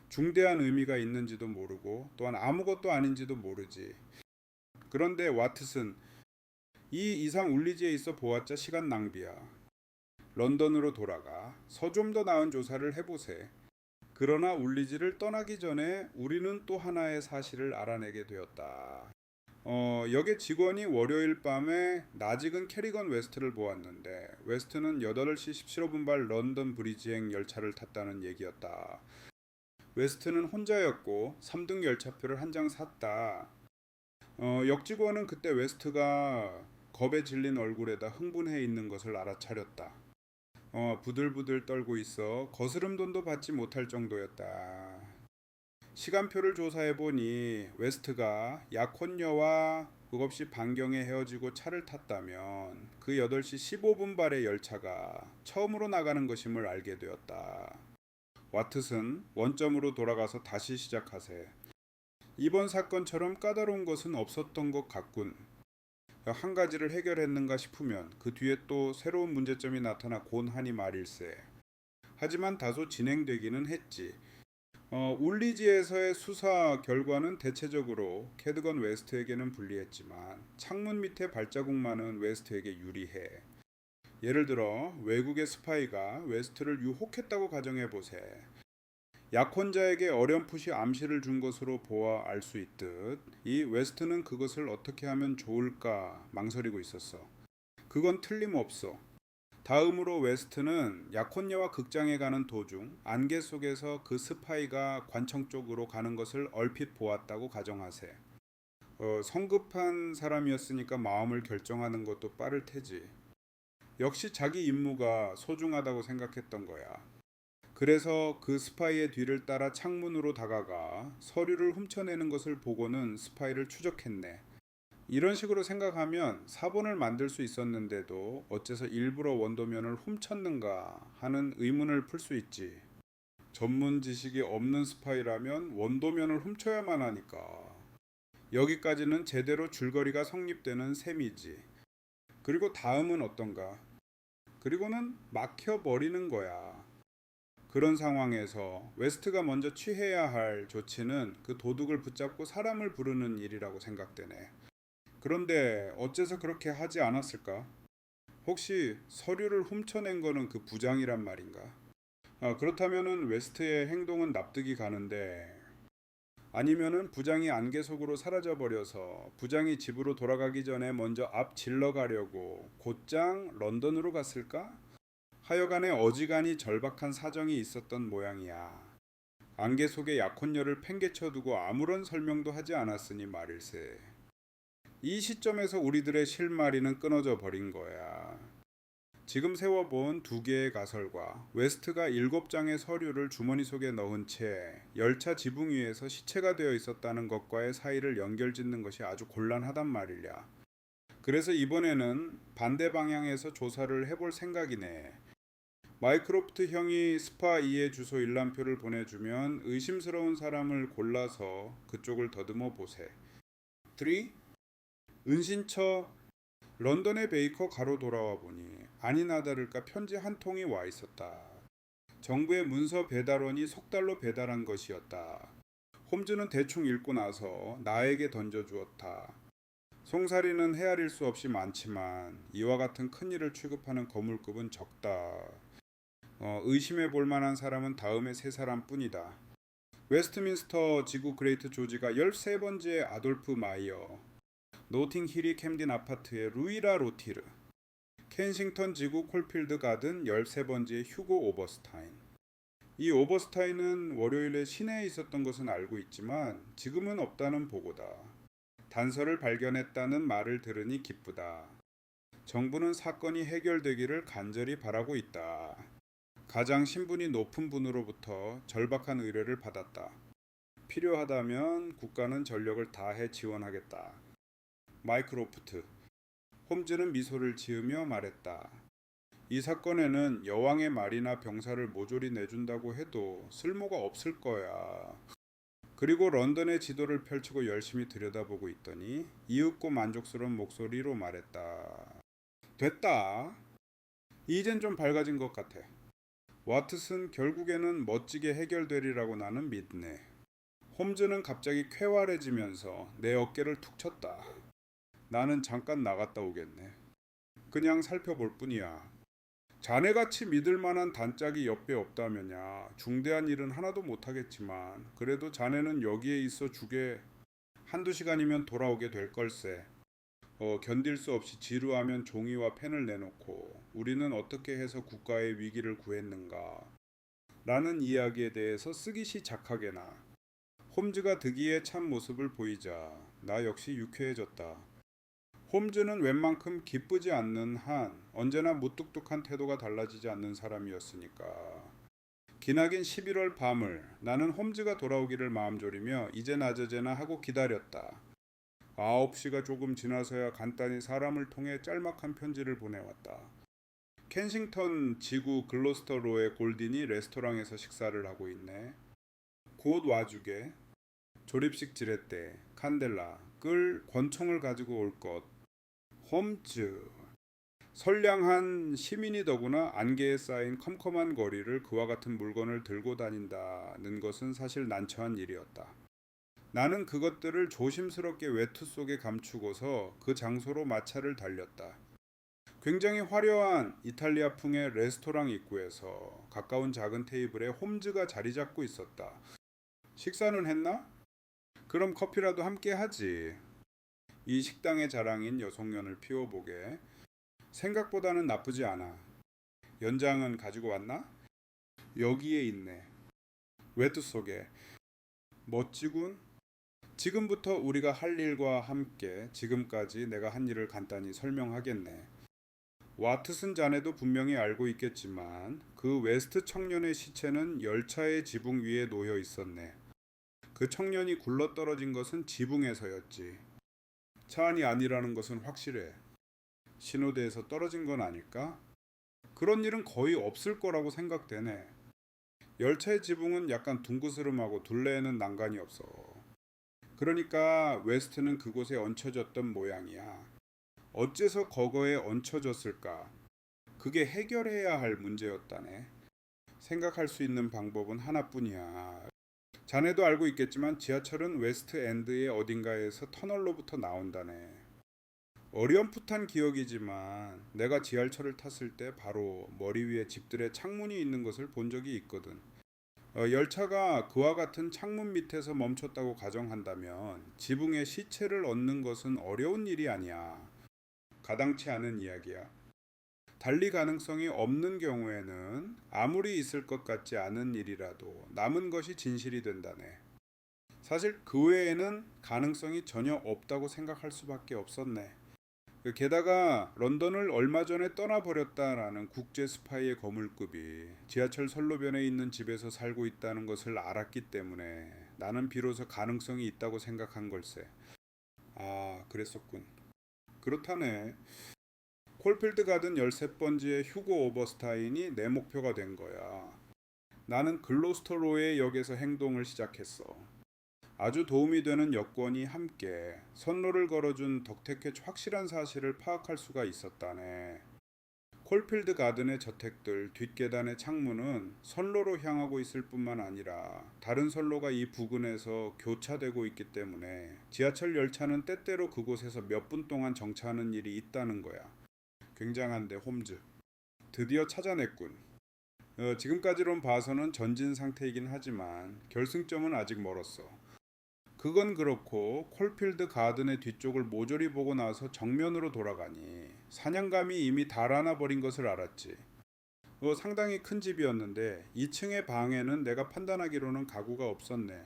중대한 의미가 있는지도 모르고 또한 아무것도 아닌지도 모르지. 그런데 와트슨, 이 이상 울리지에 있어 보았자 시간 낭비야. 런던으로 돌아가 서 좀 더 나은 조사를 해보세. 그러나 울리지를 떠나기 전에 우리는 또 하나의 사실을 알아내게 되었다. 역의 직원이 월요일 밤에 낯익은 캐리건 웨스트를 보았는데 웨스트는 8시 17분발 런던 브리지행 열차를 탔다는 얘기였다. 웨스트는 혼자였고 3등 열차표를 한 장 샀다. 역직원은 그때 웨스트가 겁에 질린 얼굴에다 흥분해 있는 것을 알아차렸다. 부들부들 떨고 있어 거스름 돈도 받지 못할 정도였다. 시간표를 조사해보니 웨스트가 약혼녀와 극없이 반경에 헤어지고 차를 탔다면 그 8시 15분 발의 열차가 처음으로 나가는 것임을 알게 되었다. 와트슨, 원점으로 돌아가서 다시 시작하세. 이번 사건처럼 까다로운 것은 없었던 것 같군. 한 가지를 해결했는가 싶으면 그 뒤에 또 새로운 문제점이 나타나 곤하니 말일세. 하지만 다소 진행되기는 했지. 울리지에서의 수사 결과는 대체적으로 캐드건 웨스트에게는 불리했지만 창문 밑에 발자국만은 웨스트에게 유리해. 예를 들어 외국의 스파이가 웨스트를 유혹했다고 가정해보세. 약혼자에게 어렴풋이 암시를 준 것으로 보아 알 수 있듯 이 웨스트는 그것을 어떻게 하면 좋을까 망설이고 있었어. 그건 틀림없어. 다음으로 웨스트는 약혼녀와 극장에 가는 도중 안개 속에서 그 스파이가 관청 쪽으로 가는 것을 얼핏 보았다고 가정하세. 성급한 사람이었으니까 마음을 결정하는 것도 빠를 테지. 역시 자기 임무가 소중하다고 생각했던 거야. 그래서 그 스파이의 뒤를 따라 창문으로 다가가 서류를 훔쳐내는 것을 보고는 스파이를 추적했네. 이런 식으로 생각하면 사본을 만들 수 있었는데도 어째서 일부러 원도면을 훔쳤는가 하는 의문을 풀 수 있지. 전문 지식이 없는 스파이라면 원도면을 훔쳐야만 하니까. 여기까지는 제대로 줄거리가 성립되는 셈이지. 그리고 다음은 어떤가? 그리고는 막혀버리는 거야. 그런 상황에서 웨스트가 먼저 취해야 할 조치는 그 도둑을 붙잡고 사람을 부르는 일이라고 생각되네. 그런데 어째서 그렇게 하지 않았을까? 혹시 서류를 훔쳐낸 거는 그 부장이란 말인가? 그렇다면은 웨스트의 행동은 납득이 가는데 아니면은 부장이 안개 속으로 사라져 버려서 부장이 집으로 돌아가기 전에 먼저 앞 질러 가려고 곧장 런던으로 갔을까? 하여간에 어지간히 절박한 사정이 있었던 모양이야. 안개 속에 약혼녀를 팽개쳐 두고 아무런 설명도 하지 않았으니 말일세. 이 시점에서 우리들의 실마리는 끊어져 버린 거야. 지금 세워본 2개의 가설과 웨스트가 7장의 서류를 주머니 속에 넣은 채 열차 지붕 위에서 시체가 되어 있었다는 것과의 사이를 연결짓는 것이 아주 곤란하단 말이야. 그래서 이번에는 반대 방향에서 조사를 해볼 생각이네. 마이크로프트 형이 스파 2의 주소 일람표를 보내주면 의심스러운 사람을 골라서 그쪽을 더듬어 보세. 3. 은신처 런던의 베이커 가로 돌아와 보니 아니나 다를까 편지 한 통이 와 있었다. 정부의 문서 배달원이 속달로 배달한 것이었다. 홈즈는 대충 읽고 나서 나에게 던져주었다. 송사리는 헤아릴 수 없이 많지만 이와 같은 큰일을 취급하는 거물급은 적다. 의심해 볼 만한 사람은 다음에 3사람 뿐이다. 웨스트민스터 지구 그레이트 조지가 13번째 아돌프 마이어, 노팅힐이 캠딘 아파트의 루이라 로티르, 켄싱턴 지구 콜필드 가든 13번째 휴고 오버스타인. 이 오버스타인은 월요일에 시내에 있었던 것은 알고 있지만 지금은 없다는 보고다. 단서를 발견했다는 말을 들으니 기쁘다. 정부는 사건이 해결되기를 간절히 바라고 있다. 가장 신분이 높은 분으로부터 절박한 의뢰를 받았다. 필요하다면 국가는 전력을 다해 지원하겠다. 마이크로프트. 홈즈는 미소를 지으며 말했다. 이 사건에는 여왕의 말이나 병사를 모조리 내준다고 해도 쓸모가 없을 거야. 그리고 런던의 지도를 펼치고 열심히 들여다보고 있더니 이윽고 만족스러운 목소리로 말했다. 됐다. 이젠 좀 밝아진 것 같아. 와트슨 결국에는 멋지게 해결되리라고 나는 믿네. 홈즈는 갑자기 쾌활해지면서 내 어깨를 툭 쳤다. 나는 잠깐 나갔다 오겠네. 그냥 살펴볼 뿐이야. 자네같이 믿을 만한 단짝이 옆에 없다면야 중대한 일은 하나도 못하겠지만 그래도 자네는 여기에 있어 주게 한두 시간이면 돌아오게 될 걸세. 견딜 수 없이 지루하면 종이와 펜을 내놓고 우리는 어떻게 해서 국가의 위기를 구했는가 라는 이야기에 대해서 쓰기 시작하게나. 홈즈가 득이의 참 모습을 보이자 나 역시 유쾌해졌다. 홈즈는 웬만큼 기쁘지 않는 한 언제나 무뚝뚝한 태도가 달라지지 않는 사람이었으니까. 기나긴 11월 밤을 나는 홈즈가 돌아오기를 마음졸이며 이제 낮어제나 하고 기다렸다. 9시가 조금 지나서야 간단히 사람을 통해 짤막한 편지를 보내왔다. 켄싱턴 지구 글로스터로의 골딘이 레스토랑에서 식사를 하고 있네. 곧 와주게. 조립식 지렛대, 칸델라, 끌 권총을 가지고 올 것. 홈즈. 선량한 시민이더구나 안개에 쌓인 컴컴한 거리를 그와 같은 물건을 들고 다닌다는 것은 사실 난처한 일이었다. 나는 그것들을 조심스럽게 외투 속에 감추고서 그 장소로 마차를 달렸다. 굉장히 화려한 이탈리아풍의 레스토랑 입구에서 가까운 작은 테이블에 홈즈가 자리 잡고 있었다. 식사는 했나? 그럼 커피라도 함께 하지. 이 식당의 자랑인 여송연을 피워보게. 생각보다는 나쁘지 않아. 연장은 가지고 왔나? 여기에 있네. 외투 속에. 멋지군. 지금부터 우리가 할 일과 함께 지금까지 내가 한 일을 간단히 설명하겠네. 와트슨 자네도 분명히 알고 있겠지만 그 웨스트 청년의 시체는 열차의 지붕 위에 놓여 있었네. 그 청년이 굴러떨어진 것은 지붕에서였지. 차 안이 아니라는 것은 확실해. 신호대에서 떨어진 건 아닐까? 그런 일은 거의 없을 거라고 생각되네. 열차의 지붕은 약간 둥그스름하고 둘레에는 난간이 없어. 그러니까 웨스트는 그곳에 얹혀졌던 모양이야. 어째서 거거에 얹혀졌을까? 그게 해결해야 할 문제였다네. 생각할 수 있는 방법은 하나뿐이야. 자네도 알고 있겠지만 지하철은 웨스트 엔드의 어딘가에서 터널로부터 나온다네. 어렴풋한 기억이지만 내가 지하철을 탔을 때 바로 머리 위에 집들의 창문이 있는 것을 본 적이 있거든. 열차가 그와 같은 창문 밑에서 멈췄다고 가정한다면 지붕에 시체를 얻는 것은 어려운 일이 아니야. 가당치 않은 이야기야. 달리 가능성이 없는 경우에는 아무리 있을 것 같지 않은 일이라도 남은 것이 진실이 된다네. 사실 그 외에는 가능성이 전혀 없다고 생각할 수밖에 없었네. 게다가 런던을 얼마 전에 떠나버렸다라는 국제 스파이의 거물급이 지하철 선로변에 있는 집에서 살고 있다는 것을 알았기 때문에 나는 비로소 가능성이 있다고 생각한 걸세. 아, 그랬었군. 그렇다네. 콜필드 가든 13번지의 휴고 오버스타인이 내 목표가 된 거야. 나는 글로스터로의 역에서 행동을 시작했어. 아주 도움이 되는 여권이 함께 선로를 걸어준 덕택의 확실한 사실을 파악할 수가 있었다네. 콜필드 가든의 저택들 뒷계단의 창문은 선로로 향하고 있을 뿐만 아니라 다른 선로가 이 부근에서 교차되고 있기 때문에 지하철 열차는 때때로 그곳에서 몇 분 동안 정차하는 일이 있다는 거야. 굉장한데 홈즈. 드디어 찾아냈군. 지금까지론 봐서는 전진 상태이긴 하지만 결승점은 아직 멀었어. 그건 그렇고 콜필드 가든의 뒤쪽을 모조리 보고 나서 정면으로 돌아가니 사냥감이 이미 달아나 버린 것을 알았지. 상당히 큰 집이었는데 2층의 방에는 내가 판단하기로는 가구가 없었네.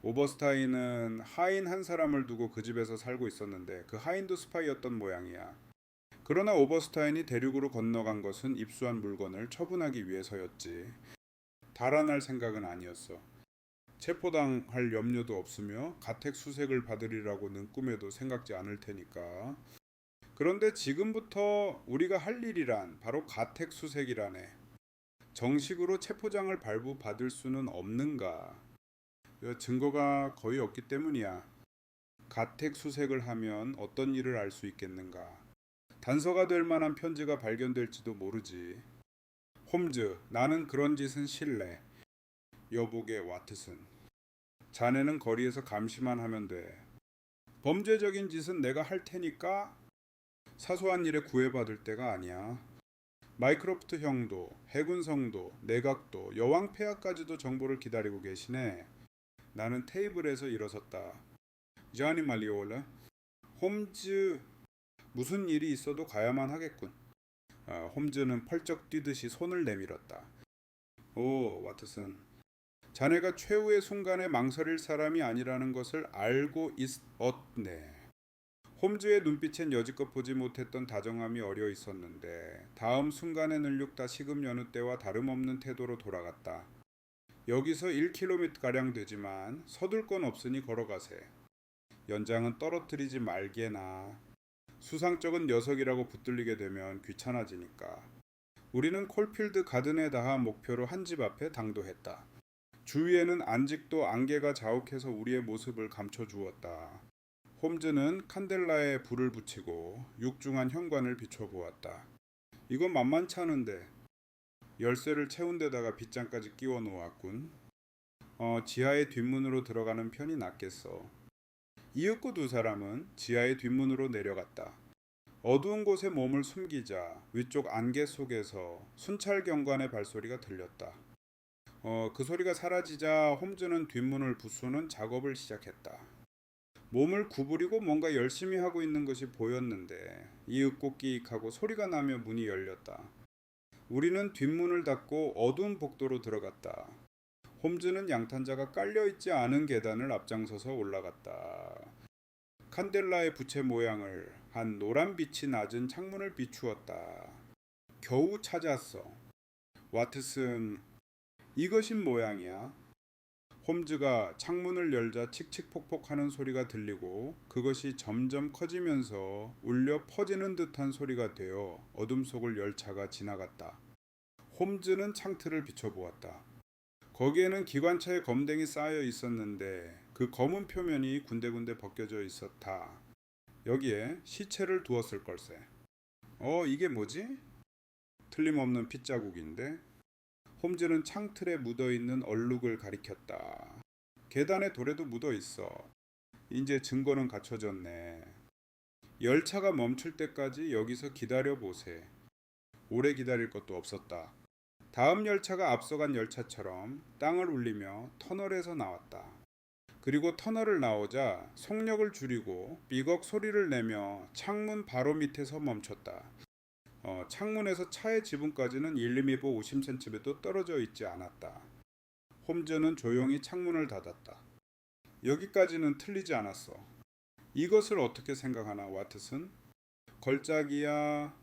오버스타인은 하인 한 사람을 두고 그 집에서 살고 있었는데 그 하인도 스파이였던 모양이야. 그러나 오버스타인이 대륙으로 건너간 것은 입수한 물건을 처분하기 위해서였지. 달아날 생각은 아니었어. 체포당할 염려도 없으며 가택 수색을 받으리라고는 꿈에도 생각지 않을 테니까. 그런데 지금부터 우리가 할 일이란 바로 가택 수색이라네. 정식으로 체포장을 발부받을 수는 없는가? 증거가 거의 없기 때문이야. 가택 수색을 하면 어떤 일을 알 수 있겠는가? 단서가 될 만한 편지가 발견될지도 모르지. 홈즈, 나는 그런 짓은 싫래. 여보게 와트슨. 자네는 거리에서 감시만 하면 돼. 범죄적인 짓은 내가 할 테니까 사소한 일에 구애받을 때가 아니야. 마이크로프트 형도, 해군성도, 내각도, 여왕 폐하까지도 정보를 기다리고 계시네. 나는 테이블에서 일어섰다. 자니 말리올라. 홈즈, 무슨 일이 있어도 가야만 하겠군. 홈즈는 펄쩍 뛰듯이 손을 내밀었다. 오, 와트슨. 자네가 최후의 순간에 망설일 사람이 아니라는 것을 알고 있었네. 홈즈의 눈빛엔 여지껏 보지 못했던 다정함이 어려 있었는데 다음 순간에 늘육다 식음 여느 때와 다름없는 태도로 돌아갔다. 여기서 1km가량 되지만 서둘 건 없으니 걸어가세. 연장은 떨어뜨리지 말게나. 수상쩍은 녀석이라고 붙들리게 되면 귀찮아지니까. 우리는 콜필드 가든에 닿아 목표로 한 집 앞에 당도했다. 주위에는 안직도 안개가 자욱해서 우리의 모습을 감춰주었다. 홈즈는 칸델라에 불을 붙이고 육중한 현관을 비춰보았다. 이건 만만치 않은데. 열쇠를 채운 데다가 빗장까지 끼워 놓았군. 지하의 뒷문으로 들어가는 편이 낫겠어. 이윽고 두 사람은 지하의 뒷문으로 내려갔다. 어두운 곳에 몸을 숨기자 위쪽 안개 속에서 순찰경관의 발소리가 들렸다. 그 소리가 사라지자 홈즈는 뒷문을 부수는 작업을 시작했다. 몸을 구부리고 뭔가 열심히 하고 있는 것이 보였는데 이윽고 끼익하고 소리가 나며 문이 열렸다. 우리는 뒷문을 닫고 어두운 복도로 들어갔다. 홈즈는 양탄자가 깔려있지 않은 계단을 앞장서서 올라갔다. 칸델라의 부채 모양을 한 노란 빛이 낮은 창문을 비추었다. 겨우 찾았어. 와트슨, 이것인 모양이야. 홈즈가 창문을 열자 칙칙폭폭하는 소리가 들리고 그것이 점점 커지면서 울려 퍼지는 듯한 소리가 되어 어둠 속을 열차가 지나갔다. 홈즈는 창틀을 비춰보았다. 거기에는 기관차의 검댕이 쌓여 있었는데 그 검은 표면이 군데군데 벗겨져 있었다. 여기에 시체를 두었을 걸세. 이게 뭐지? 틀림없는 핏자국인데? 홈즈는 창틀에 묻어있는 얼룩을 가리켰다. 계단의 돌에도 묻어있어. 이제 증거는 갖춰졌네. 열차가 멈출 때까지 여기서 기다려보세. 오래 기다릴 것도 없었다. 다음 열차가 앞서간 열차처럼 땅을 울리며 터널에서 나왔다. 그리고 터널을 나오자 속력을 줄이고 삐걱 소리를 내며 창문 바로 밑에서 멈췄다. 창문에서 차의 지붕까지는 1~2m 50cm도 떨어져 있지 않았다. 홈즈는 조용히 창문을 닫았다. 여기까지는 틀리지 않았어. 이것을 어떻게 생각하나, 와트슨? 걸작이야.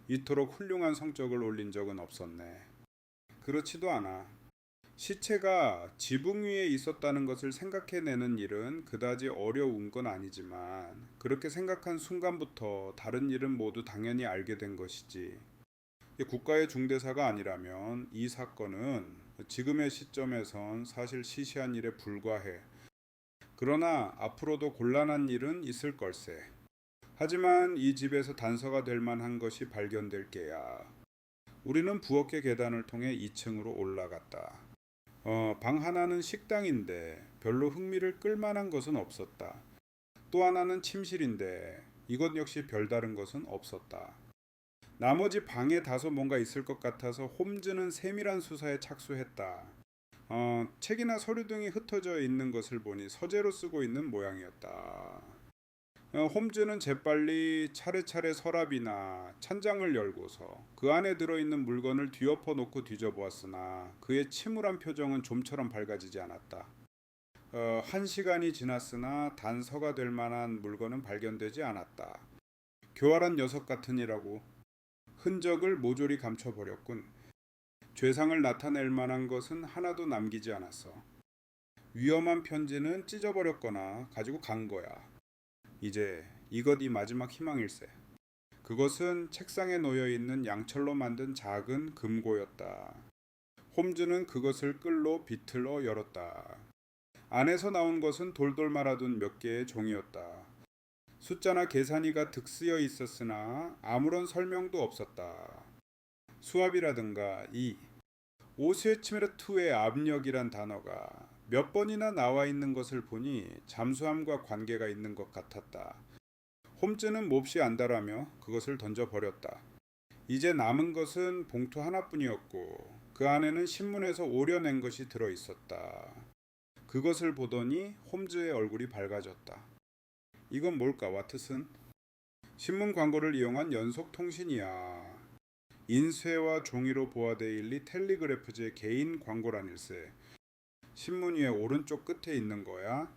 이토록 훌륭한 성적을 올린 적은 없었네. 그렇지도 않아. 시체가 지붕 위에 있었다는 것을 생각해내는 일은 그다지 어려운 건 아니지만 그렇게 생각한 순간부터 다른 일은 모두 당연히 알게 된 것이지. 국가의 중대사가 아니라면 이 사건은 지금의 시점에선 사실 시시한 일에 불과해. 그러나 앞으로도 곤란한 일은 있을 걸세. 하지만 이 집에서 단서가 될 만한 것이 발견될 게야. 우리는 부엌의 계단을 통해 2층으로 올라갔다. 방 하나는 식당인데 별로 흥미를 끌만한 것은 없었다. 또 하나는 침실인데 이것 역시 별다른 것은 없었다. 나머지 방에 다소 뭔가 있을 것 같아서 홈즈는 세밀한 수사에 착수했다. 책이나 서류 등이 흩어져 있는 것을 보니 서재로 쓰고 있는 모양이었다. 홈즈는 재빨리 차례차례 서랍이나 찬장을 열고서 그 안에 들어있는 물건을 뒤엎어 놓고 뒤져보았으나 그의 침울한 표정은 좀처럼 밝아지지 않았다. 1시간이 지났으나 단서가 될 만한 물건은 발견되지 않았다. 교활한 녀석 같으니라고. 흔적을 모조리 감춰버렸군. 죄상을 나타낼 만한 것은 하나도 남기지 않았어. 위험한 편지는 찢어버렸거나 가지고 간 거야. 이제 이것이 마지막 희망일세. 그것은 책상에 놓여있는 양철로 만든 작은 금고였다. 홈즈는 그것을 끌로 비틀어 열었다. 안에서 나온 것은 돌돌 말아둔 몇 개의 종이었다. 숫자나 계산이가 득쓰여 있었으나 아무런 설명도 없었다. 수압이라든가 이 오스웨치메르2의 압력이란 단어가 몇 번이나 나와 있는 것을 보니 잠수함과 관계가 있는 것 같았다. 홈즈는 몹시 안달하며 그것을 던져버렸다. 이제 남은 것은 봉투 하나뿐이었고 그 안에는 신문에서 오려낸 것이 들어 있었다. 그것을 보더니 홈즈의 얼굴이 밝아졌다. 이건 뭘까, 와트슨? 신문 광고를 이용한 연속 통신이야. 인쇄와 종이로 보아데일리 텔리그래프즈의 개인 광고란일세. 신문 위에 오른쪽 끝에 있는 거야.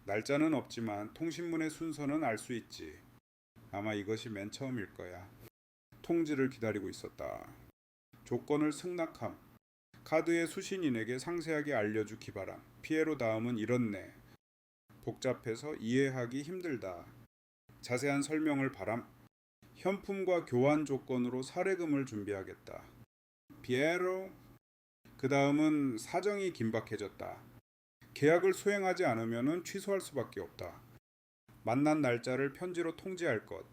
날짜는 없지만 통신문의 순서는 알 수 있지. 아마 이것이 맨 처음일 거야. 통지를 기다리고 있었다. 조건을 승낙함. 카드의 수신인에게 상세하게 알려주기 바람. 피에로 다음은 이렇네. 복잡해서 이해하기 힘들다. 자세한 설명을 바람. 현품과 교환 조건으로 사례금을 준비하겠다. 피에로. 그 다음은 사정이 긴박해졌다. 계약을 수행하지 않으면 취소할 수밖에 없다. 만난 날짜를 편지로 통지할 것.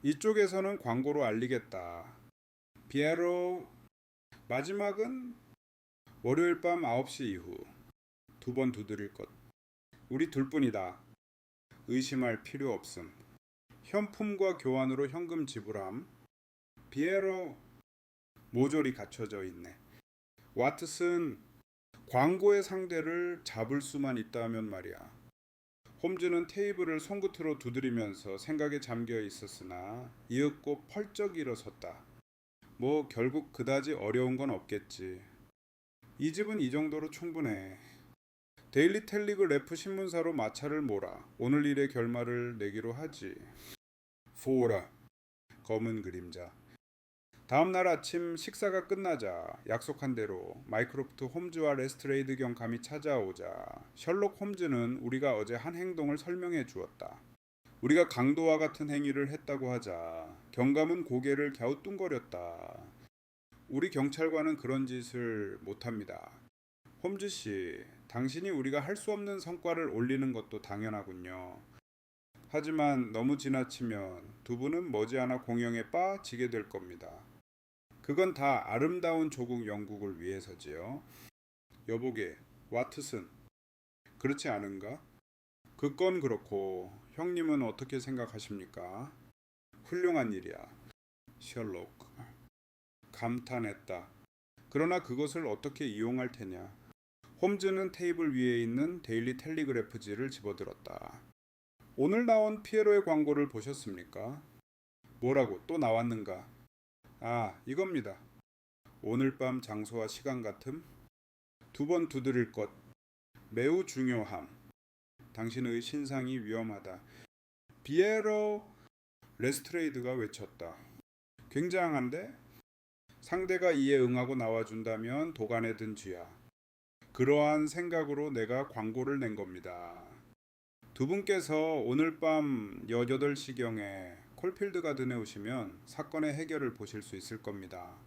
이쪽에서는 광고로 알리겠다. 피에로. 마지막은 월요일 밤 9시 이후. 2번 두드릴 것. 우리 둘뿐이다. 의심할 필요 없음. 현품과 교환으로 현금 지불함. 피에로. 모조리 갖춰져 있네. 와트슨. 광고의 상대를 잡을 수만 있다면 말이야. 홈즈는 테이블을 손끝으로 두드리면서 생각에 잠겨 있었으나 이윽고 펄쩍 일어섰다. 뭐 결국 그다지 어려운 건 없겠지. 이 집은 이 정도로 충분해. 데일리 텔리그래프 신문사로 마차를 몰아 오늘 일의 결말을 내기로 하지. 포라. 검은 그림자. 다음 날 아침 식사가 끝나자 약속한 대로 마이크로프트 홈즈와 레스트레이드 경감이 찾아오자 셜록 홈즈는 우리가 어제 한 행동을 설명해 주었다. 우리가 강도와 같은 행위를 했다고 하자 경감은 고개를 갸우뚱거렸다. 우리 경찰관은 그런 짓을 못합니다. 홈즈 씨, 당신이 우리가 할 수 없는 성과를 올리는 것도 당연하군요. 하지만 너무 지나치면 두 분은 머지않아 공영에 빠지게 될 겁니다. 그건 다 아름다운 조국 영국을 위해서지요. 여보게, 와트슨. 그렇지 않은가? 그건 그렇고 형님은 어떻게 생각하십니까? 훌륭한 일이야. 셜록. 감탄했다. 그러나 그것을 어떻게 이용할 테냐? 홈즈는 테이블 위에 있는 데일리 텔리그래프지를 집어들었다. 오늘 나온 피에로의 광고를 보셨습니까? 뭐라고 또 나왔는가? 아, 이겁니다. 오늘 밤 장소와 시간 같음? 2번 두드릴 것. 매우 중요함. 당신의 신상이 위험하다. 비에로. 레스트레이드가 외쳤다. 굉장한데? 상대가 이에 응하고 나와준다면 도간에 든 쥐야. 그러한 생각으로 내가 광고를 낸 겁니다. 두 분께서 오늘 밤 18시경에 콜필드 가든에 오시면 사건의 해결을 보실 수 있을 겁니다.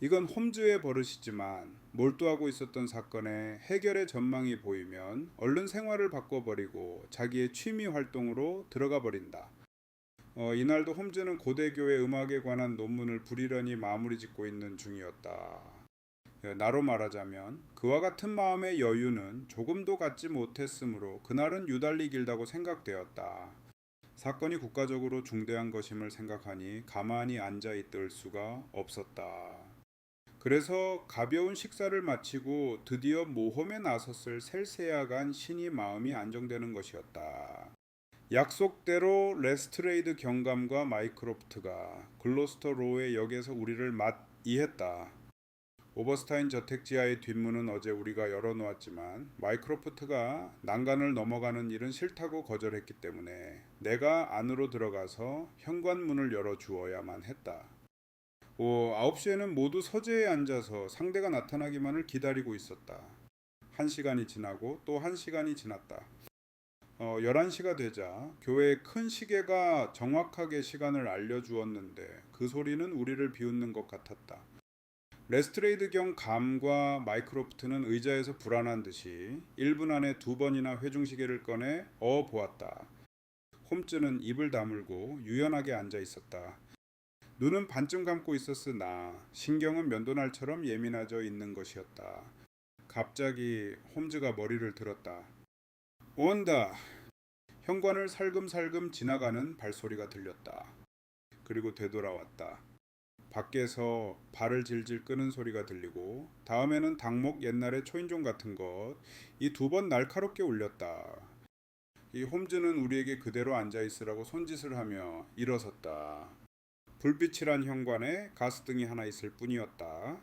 이건 홈즈의 버릇이지만 몰두하고 있었던 사건의 해결의 전망이 보이면 얼른 생활을 바꿔버리고 자기의 취미 활동으로 들어가 버린다. 이날도 홈즈는 고대교회 음악에 관한 논문을 부리려니 마무리 짓고 있는 중이었다. 나로 말하자면 그와 같은 마음의 여유는 조금도 갖지 못했으므로 그날은 유달리 길다고 생각되었다. 사건이 국가적으로 중대한 것임을 생각하니 가만히 앉아있을 수가 없었다. 그래서 가벼운 식사를 마치고 드디어 모험에 나섰을 셀세야간 신이 마음이 안정되는 것이었다. 약속대로 레스트레이드 경감과 마이크로프트가 글로스터 로의 역에서 우리를 맞이했다. 오버스타인 저택 지하의 뒷문은 어제 우리가 열어놓았지만 마이크로프트가 난간을 넘어가는 일은 싫다고 거절했기 때문에 내가 안으로 들어가서 현관문을 열어주어야만 했다. 9시에는 모두 서재에 앉아서 상대가 나타나기만을 기다리고 있었다. 1시간이 지나고 또 1시간이 지났다. 11시가 되자 교회의 큰 시계가 정확하게 시간을 알려주었는데 그 소리는 우리를 비웃는 것 같았다. 레스트레이드 경 감과 마이크로프트는 의자에서 불안한 듯이 1분 안에 2번이나 회중시계를 꺼내 보았다. 홈즈는 입을 다물고 유연하게 앉아 있었다. 눈은 반쯤 감고 있었으나 신경은 면도날처럼 예민해져 있는 것이었다. 갑자기 홈즈가 머리를 들었다. 온다. 현관을 살금살금 지나가는 발소리가 들렸다. 그리고 되돌아왔다. 밖에서 발을 질질 끄는 소리가 들리고 다음에는 닭목 옛날의 초인종 같은 것 이 두 번 날카롭게 울렸다. 이 홈즈는 우리에게 그대로 앉아 있으라고 손짓을 하며 일어섰다. 불빛이란 현관에 가스등이 하나 있을 뿐이었다.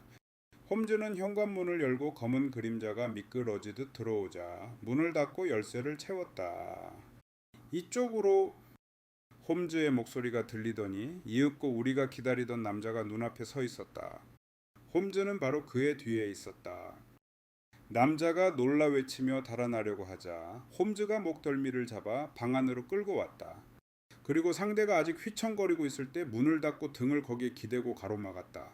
홈즈는 현관문을 열고 검은 그림자가 미끄러지듯 들어오자 문을 닫고 열쇠를 채웠다. 이쪽으로 홈즈의 목소리가 들리더니 이윽고 우리가 기다리던 남자가 눈앞에 서 있었다. 홈즈는 바로 그의 뒤에 있었다. 남자가 놀라 외치며 달아나려고 하자 홈즈가 목덜미를 잡아 방 안으로 끌고 왔다. 그리고 상대가 아직 휘청거리고 있을 때 문을 닫고 등을 거기에 기대고 가로막았다.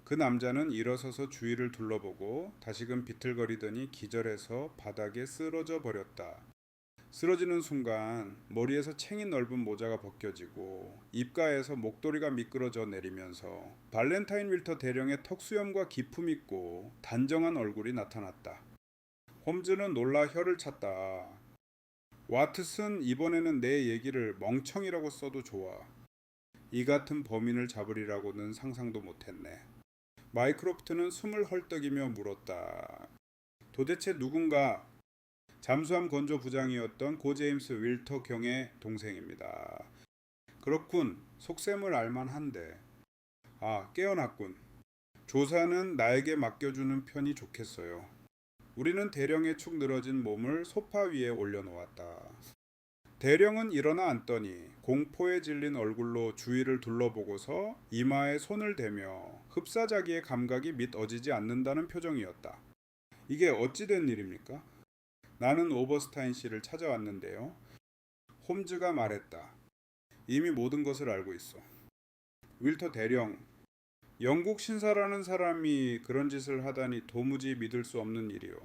그 남자는 일어서서 주위를 둘러보고 다시금 비틀거리더니 기절해서 바닥에 쓰러져 버렸다. 쓰러지는 순간 머리에서 챙이 넓은 모자가 벗겨지고 입가에서 목도리가 미끄러져 내리면서 발렌타인 윌터 대령의 턱수염과 기품 있고 단정한 얼굴이 나타났다. 홈즈는 놀라 혀를 찼다. 와트슨, 이번에는 내 얘기를 멍청이라고 써도 좋아. 이 같은 범인을 잡으리라고는 상상도 못했네. 마이크로프트는 숨을 헐떡이며 물었다. 도대체 누군가? 잠수함 건조 부장이었던 고 제임스 윌터 경의 동생입니다. 그렇군. 속셈을 알만한데. 아, 깨어났군. 조사는 나에게 맡겨주는 편이 좋겠어요. 우리는 대령의 축 늘어진 몸을 소파 위에 올려놓았다. 대령은 일어나 앉더니 공포에 질린 얼굴로 주위를 둘러보고서 이마에 손을 대며 흡사자기의 감각이 및 어지지 않는다는 표정이었다. 이게 어찌 된 일입니까? 나는 오버스타인 씨를 찾아왔는데요. 홈즈가 말했다. 이미 모든 것을 알고 있어. 윌터 대령, 영국 신사라는 사람이 그런 짓을 하다니 도무지 믿을 수 없는 일이요.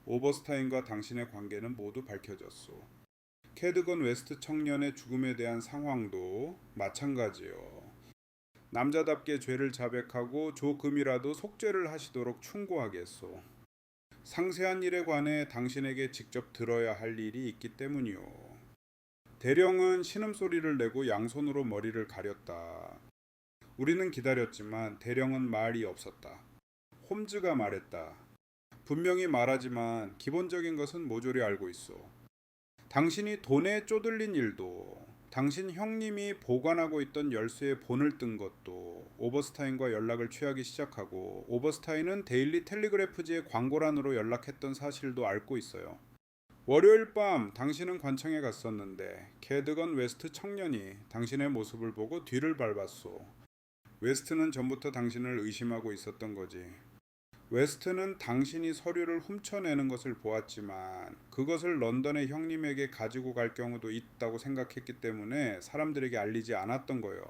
오버스타인과 당신의 관계는 모두 밝혀졌소. 캐드건 웨스트 청년의 죽음에 대한 상황도 마찬가지요. 남자답게 죄를 자백하고 조금이라도 속죄를 하시도록 충고하겠소. 상세한 일에 관해 당신에게 직접 들어야 할 일이 있기 때문이요. 대령은 신음소리를 내고 양손으로 머리를 가렸다. 우리는 기다렸지만 대령은 말이 없었다. 홈즈가 말했다. 분명히 말하지만 기본적인 것은 모조리 알고 있어. 당신이 돈에 쪼들린 일도, 당신 형님이 보관하고 있던 열쇠에 본을 뜬 것도 오버스타인과 연락을 취하기 시작하고 오버스타인은 데일리 텔리그래프지의 광고란으로 연락했던 사실도 알고 있어요. 월요일 밤 당신은 관청에 갔었는데 캐드건 웨스트 청년이 당신의 모습을 보고 뒤를 밟았소. 웨스트는 전부터 당신을 의심하고 있었던 거지. 웨스트는 당신이 서류를 훔쳐내는 것을 보았지만 그것을 런던의 형님에게 가지고 갈 경우도 있다고 생각했기 때문에 사람들에게 알리지 않았던 거요.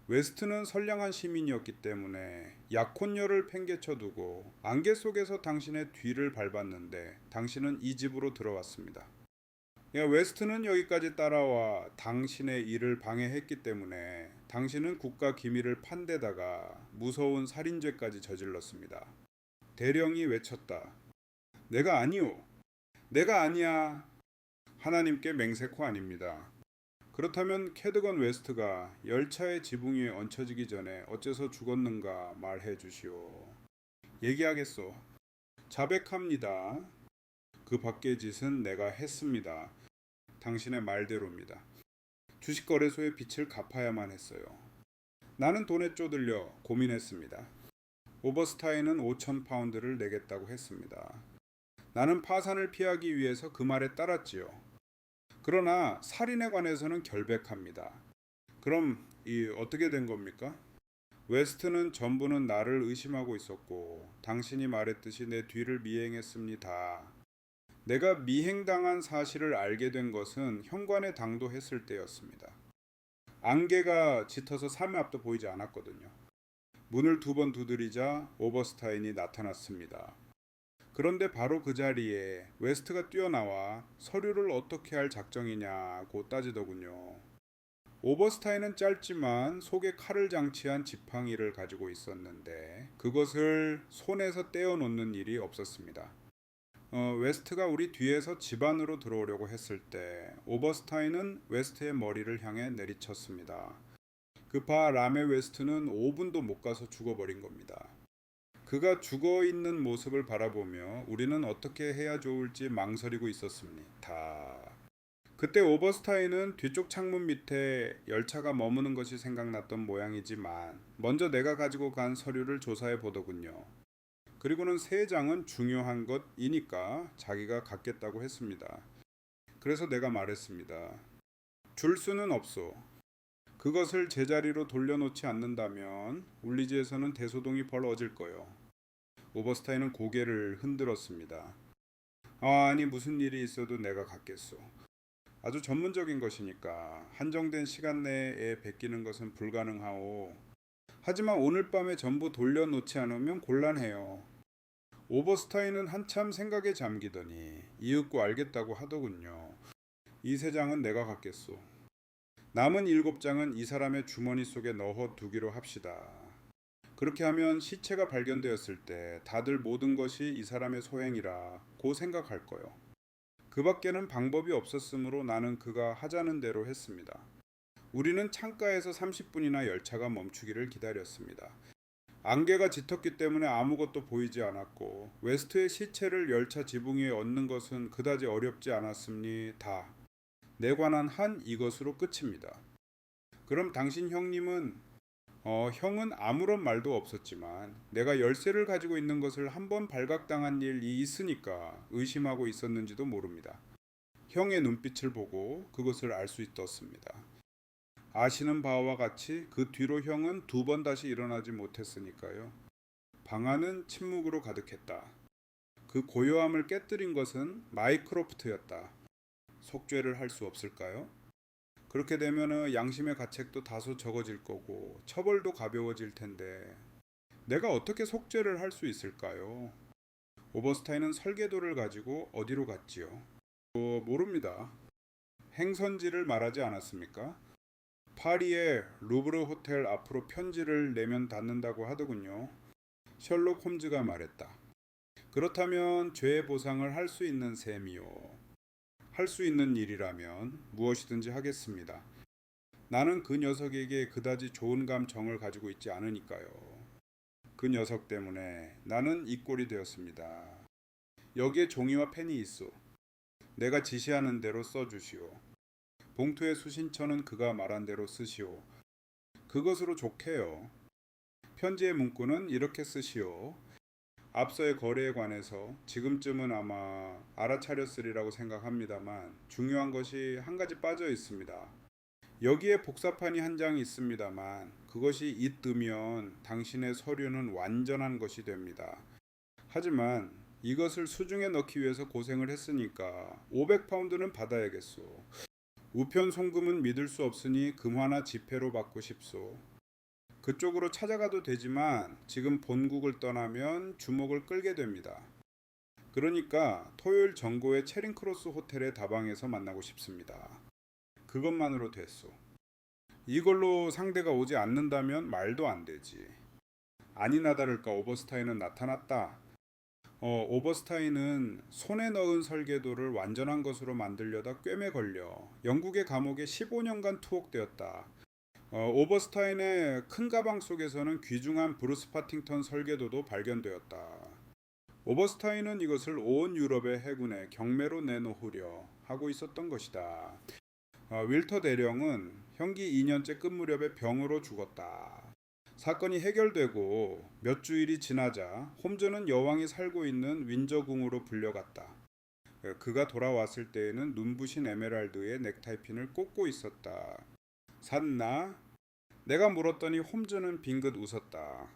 웨스트는 선량한 시민이었기 때문에 약혼녀를 팽개쳐두고 안개 속에서 당신의 뒤를 밟았는데 당신은 이 집으로 들어왔습니다. 웨스트는 여기까지 따라와 당신의 일을 방해했기 때문에 당신은 국가 기밀을 판 데다가 무서운 살인죄까지 저질렀습니다. 대령이 외쳤다. 내가 아니오. 내가 아니야. 하나님께 맹세코 아닙니다. 그렇다면 캐드건 웨스트가 열차의 지붕 위에 얹혀지기 전에 어째서 죽었는가 말해 주시오. 얘기하겠소. 자백합니다. 그 밖의 짓은 내가 했습니다. 당신의 말대로입니다. 주식거래소의 빚을 갚아야만 했어요. 나는 돈에 쪼들려 고민했습니다. 오버스타인은 5천 파운드를 내겠다고 했습니다. 나는 파산을 피하기 위해서 그 말에 따랐지요. 그러나 살인에 관해서는 결백합니다. 그럼 어떻게 된 겁니까? 웨스트는 전부는 나를 의심하고 있었고 당신이 말했듯이 내 뒤를 미행했습니다. 내가 미행당한 사실을 알게 된 것은 현관에 당도했을 때였습니다. 안개가 짙어서 3의 앞도 보이지 않았거든요. 문을 2번 두드리자 오버스타인이 나타났습니다. 그런데 바로 그 자리에 웨스트가 뛰어나와 서류를 어떻게 할 작정이냐고 따지더군요. 오버스타인은 짧지만 속에 칼을 장치한 지팡이를 가지고 있었는데 그것을 손에서 떼어놓는 일이 없었습니다. 웨스트가 우리 뒤에서 집 안으로 들어오려고 했을 때 오버스타인은 웨스트의 머리를 향해 내리쳤습니다. 그 바 라메 웨스트는 5분도 못 가서 죽어버린 겁니다. 그가 죽어있는 모습을 바라보며 우리는 어떻게 해야 좋을지 망설이고 있었습니다. 그때 오버스타인은 뒤쪽 창문 밑에 열차가 머무는 것이 생각났던 모양이지만 먼저 내가 가지고 간 서류를 조사해 보더군요. 그리고는 세 장은 중요한 것이니까 자기가 갖겠다고 했습니다. 그래서 내가 말했습니다. 줄 수는 없소. 그것을 제자리로 돌려놓지 않는다면 울리지에서는 대소동이 벌어질 거요. 오버스타인은 고개를 흔들었습니다. 아니 무슨 일이 있어도 내가 갖겠소. 아주 전문적인 것이니까 한정된 시간 내에 베끼는 것은 불가능하오. 하지만 오늘 밤에 전부 돌려놓지 않으면 곤란해요. 오버스타인은 한참 생각에 잠기더니 이윽고 알겠다고 하더군요. 이 세 장은 내가 갖겠소. 남은 7장은 이 사람의 주머니 속에 넣어 두기로 합시다. 그렇게 하면 시체가 발견되었을 때 다들 모든 것이 이 사람의 소행이라 고 생각할 거요. 그 밖에는 방법이 없었으므로 나는 그가 하자는 대로 했습니다. 우리는 창가에서 30분이나 열차가 멈추기를 기다렸습니다. 안개가 짙었기 때문에 아무것도 보이지 않았고 웨스트의 시체를 열차 지붕 위에 얹는 것은 그다지 어렵지 않았습니다. 내 관한 한 이것으로 끝입니다. 그럼 당신 형님은 형은 아무런 말도 없었지만 내가 열쇠를 가지고 있는 것을 한번 발각당한 일이 있으니까 의심하고 있었는지도 모릅니다. 형의 눈빛을 보고 그것을 알 수 있었습니다. 아시는 바와 같이 그 뒤로 형은 2번 다시 일어나지 못했으니까요. 방 안은 침묵으로 가득했다. 그 고요함을 깨뜨린 것은 마이크로프트였다. 속죄를 할 수 없을까요? 그렇게 되면 양심의 가책도 다소 적어질 거고 처벌도 가벼워질 텐데 내가 어떻게 속죄를 할 수 있을까요? 오버스타인은 설계도를 가지고 어디로 갔지요? 모릅니다. 행선지를 말하지 않았습니까? 파리의 루브르 호텔 앞으로 편지를 내면 닿는다고 하더군요. 셜록 홈즈가 말했다. 그렇다면 죄의 보상을 할 수 있는 셈이요. 할 수 있는 일이라면 무엇이든지 하겠습니다. 나는 그 녀석에게 그다지 좋은 감정을 가지고 있지 않으니까요. 그 녀석 때문에 나는 이 꼴이 되었습니다. 여기에 종이와 펜이 있어. 내가 지시하는 대로 써주시오. 봉투의 수신처는 그가 말한 대로 쓰시오. 그것으로 좋게요. 편지의 문구는 이렇게 쓰시오. 앞서의 거래에 관해서 지금쯤은 아마 알아차렸으리라고 생각합니다만 중요한 것이 한 가지 빠져 있습니다. 여기에 복사판이 한 장 있습니다만 그것이 잇으면 당신의 서류는 완전한 것이 됩니다. 하지만 이것을 수중에 넣기 위해서 고생을 했으니까 500파운드는 받아야겠소. 우편 송금은 믿을 수 없으니 금화나 지폐로 받고 싶소. 그쪽으로 찾아가도 되지만 지금 본국을 떠나면 주목을 끌게 됩니다. 그러니까 토요일 정고의 체링크로스 호텔의 다방에서 만나고 싶습니다. 그것만으로 됐소. 이걸로 상대가 오지 않는다면 말도 안 되지. 아니나 다를까 오버스타인은 나타났다. 오버스타인은 손에 넣은 설계도를 완전한 것으로 만들려다 꿰매 걸려 영국의 감옥에 15년간 투옥되었다. 오버스타인의 큰 가방 속에서는 귀중한 브루스 파팅턴 설계도도 발견되었다. 오버스타인은 이것을 온 유럽의 해군에 경매로 내놓으려 하고 있었던 것이다. 윌터 대령은 형기 2년째 끝 무렵에 병으로 죽었다. 사건이 해결되고 몇 주일이 지나자 홈즈는 여왕이 살고 있는 윈저궁으로 불려갔다. 그가 돌아왔을 때에는 눈부신 에메랄드의 넥타이핀을 꽂고 있었다. 샀나? 내가 물었더니 홈즈는 빙긋 웃었다.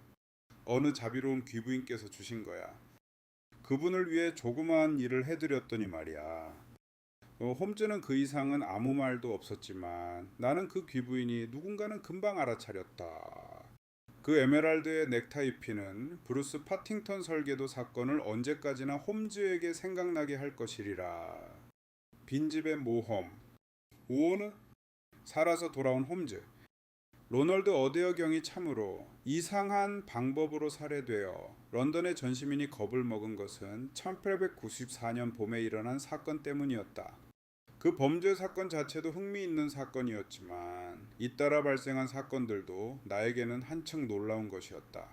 어느 자비로운 귀부인께서 주신 거야. 그분을 위해 조그마한 일을 해드렸더니 말이야. 홈즈는 그 이상은 아무 말도 없었지만 나는 그 귀부인이 누군가는 금방 알아차렸다. 그 에메랄드의 넥타이핀은 브루스 파팅턴 설계도 사건을 언제까지나 홈즈에게 생각나게 할 것이리라. 빈집의 모험. 우호는 살아서 돌아온 홈즈. 로널드 어데어 경이 참으로 이상한 방법으로 살해되어 런던의 전시민이 겁을 먹은 것은 1894년 봄에 일어난 사건 때문이었다. 그 범죄 사건 자체도 흥미있는 사건이었지만 잇따라 발생한 사건들도 나에게는 한층 놀라운 것이었다.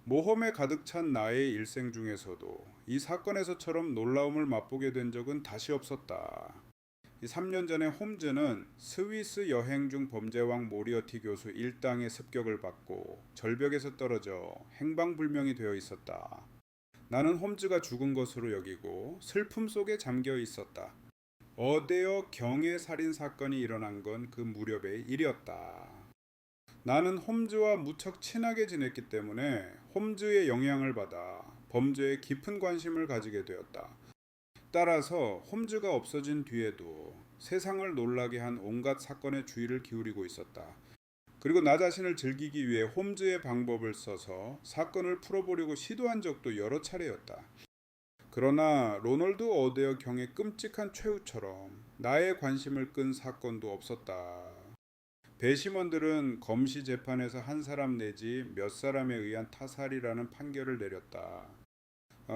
모험에 가득 찬 나의 일생 중에서도 이 사건에서처럼 놀라움을 맛보게 된 적은 다시 없었다. 3년 전에 홈즈는 스위스 여행 중 범죄왕 모리어티 교수 일당의 습격을 받고 절벽에서 떨어져 행방불명이 되어 있었다. 나는 홈즈가 죽은 것으로 여기고 슬픔 속에 잠겨 있었다. 어데어 경의 살인 사건이 일어난 건 그 무렵의 일이었다. 나는 홈즈와 무척 친하게 지냈기 때문에 홈즈의 영향을 받아 범죄에 깊은 관심을 가지게 되었다. 따라서 홈즈가 없어진 뒤에도 세상을 놀라게 한 온갖 사건에 주의를 기울이고 있었다. 그리고 나 자신을 즐기기 위해 홈즈의 방법을 써서 사건을 풀어보려고 시도한 적도 여러 차례였다. 그러나 로널드 어데어 경의 끔찍한 최후처럼 나의 관심을 끈 사건도 없었다. 배심원들은 검시 재판에서 한 사람 내지 몇 사람에 의한 타살이라는 판결을 내렸다.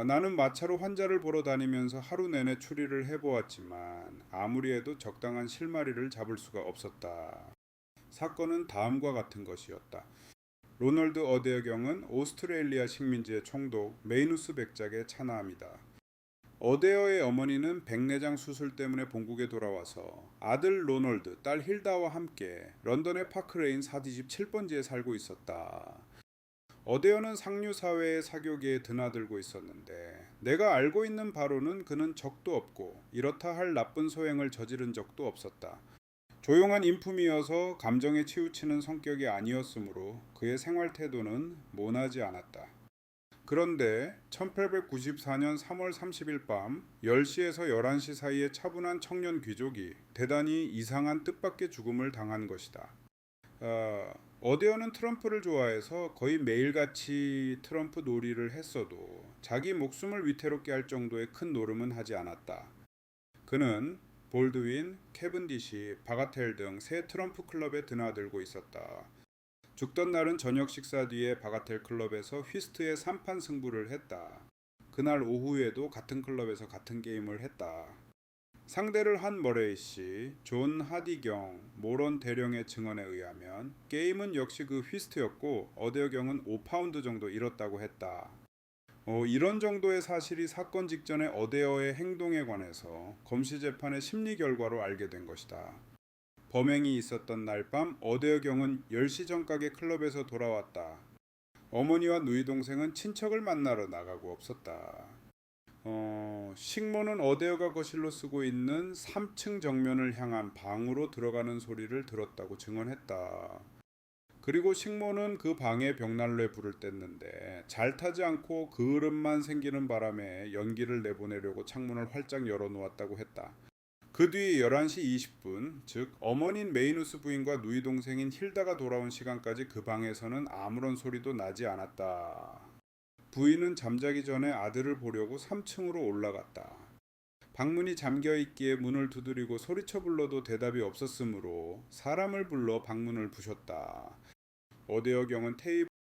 나는 마차로 환자를 보러 다니면서 하루 내내 추리를 해보았지만 아무리 해도 적당한 실마리를 잡을 수가 없었다. 사건은 다음과 같은 것이었다. 로널드 어데어 경은 오스트레일리아 식민지의 총독 메이누스 백작의 차남이다. 어데어의 어머니는 백내장 수술 때문에 본국에 돌아와서 아들 로널드, 딸 힐다와 함께 런던의 파크레인 4뒤집 7번지에 살고 있었다. 어데어는 상류사회의 사교계에 드나들고 있었는데 내가 알고 있는 바로는 그는 적도 없고 이렇다 할 나쁜 소행을 저지른 적도 없었다. 조용한 인품이어서 감정에 치우치는 성격이 아니었으므로 그의 생활 태도는 모나지 않았다. 그런데 1894년 3월 30일 밤 10시에서 11시 사이에 차분한 청년 귀족이 대단히 이상한 뜻밖의 죽음을 당한 것이다. 어데어는 트럼프를 좋아해서 거의 매일같이 트럼프 놀이를 했어도 자기 목숨을 위태롭게 할 정도의 큰 노름은 하지 않았다. 그는 볼드윈, 캐븐디시, 바가텔 등 새 트럼프 클럽에 드나들고 있었다. 죽던 날은 저녁 식사 뒤에 바가텔 클럽에서 휘스트의 3판 승부를 했다. 그날 오후에도 같은 클럽에서 같은 게임을 했다. 상대를 한 머레이 씨, 존 하디경, 모런 대령의 증언에 의하면 게임은 역시 그 휘스트였고 어데어 경은 5파운드 정도 잃었다고 했다. 이런 정도의 사실이 사건 직전에 어데어의 행동에 관해서 검시 재판의 심리 결과로 알게 된 것이다. 범행이 있었던 날 밤 어데어 경은 10시 전가게 클럽에서 돌아왔다. 어머니와 누이 동생은 친척을 만나러 나가고 없었다. 식모는 어데어가 거실로 쓰고 있는 3층 정면을 향한 방으로 들어가는 소리를 들었다고 증언했다. 그리고 식모는 그 방에 벽난로에 불을 뗐는데 잘 타지 않고 그을음만 생기는 바람에 연기를 내보내려고 창문을 활짝 열어놓았다고 했다. 그 뒤 11시 20분, 즉 어머니인 메이누스 부인과 누이 동생인 힐다가 돌아온 시간까지 그 방에서는 아무런 소리도 나지 않았다. 부인은 잠자기 전에 아들을 보려고 3층으로 올라갔다. 방문이 잠겨있기에 문을 두드리고 소리쳐 불러도 대답이 없었으므로 사람을 불러 방문을 부셨다. 어데어 경은 테이블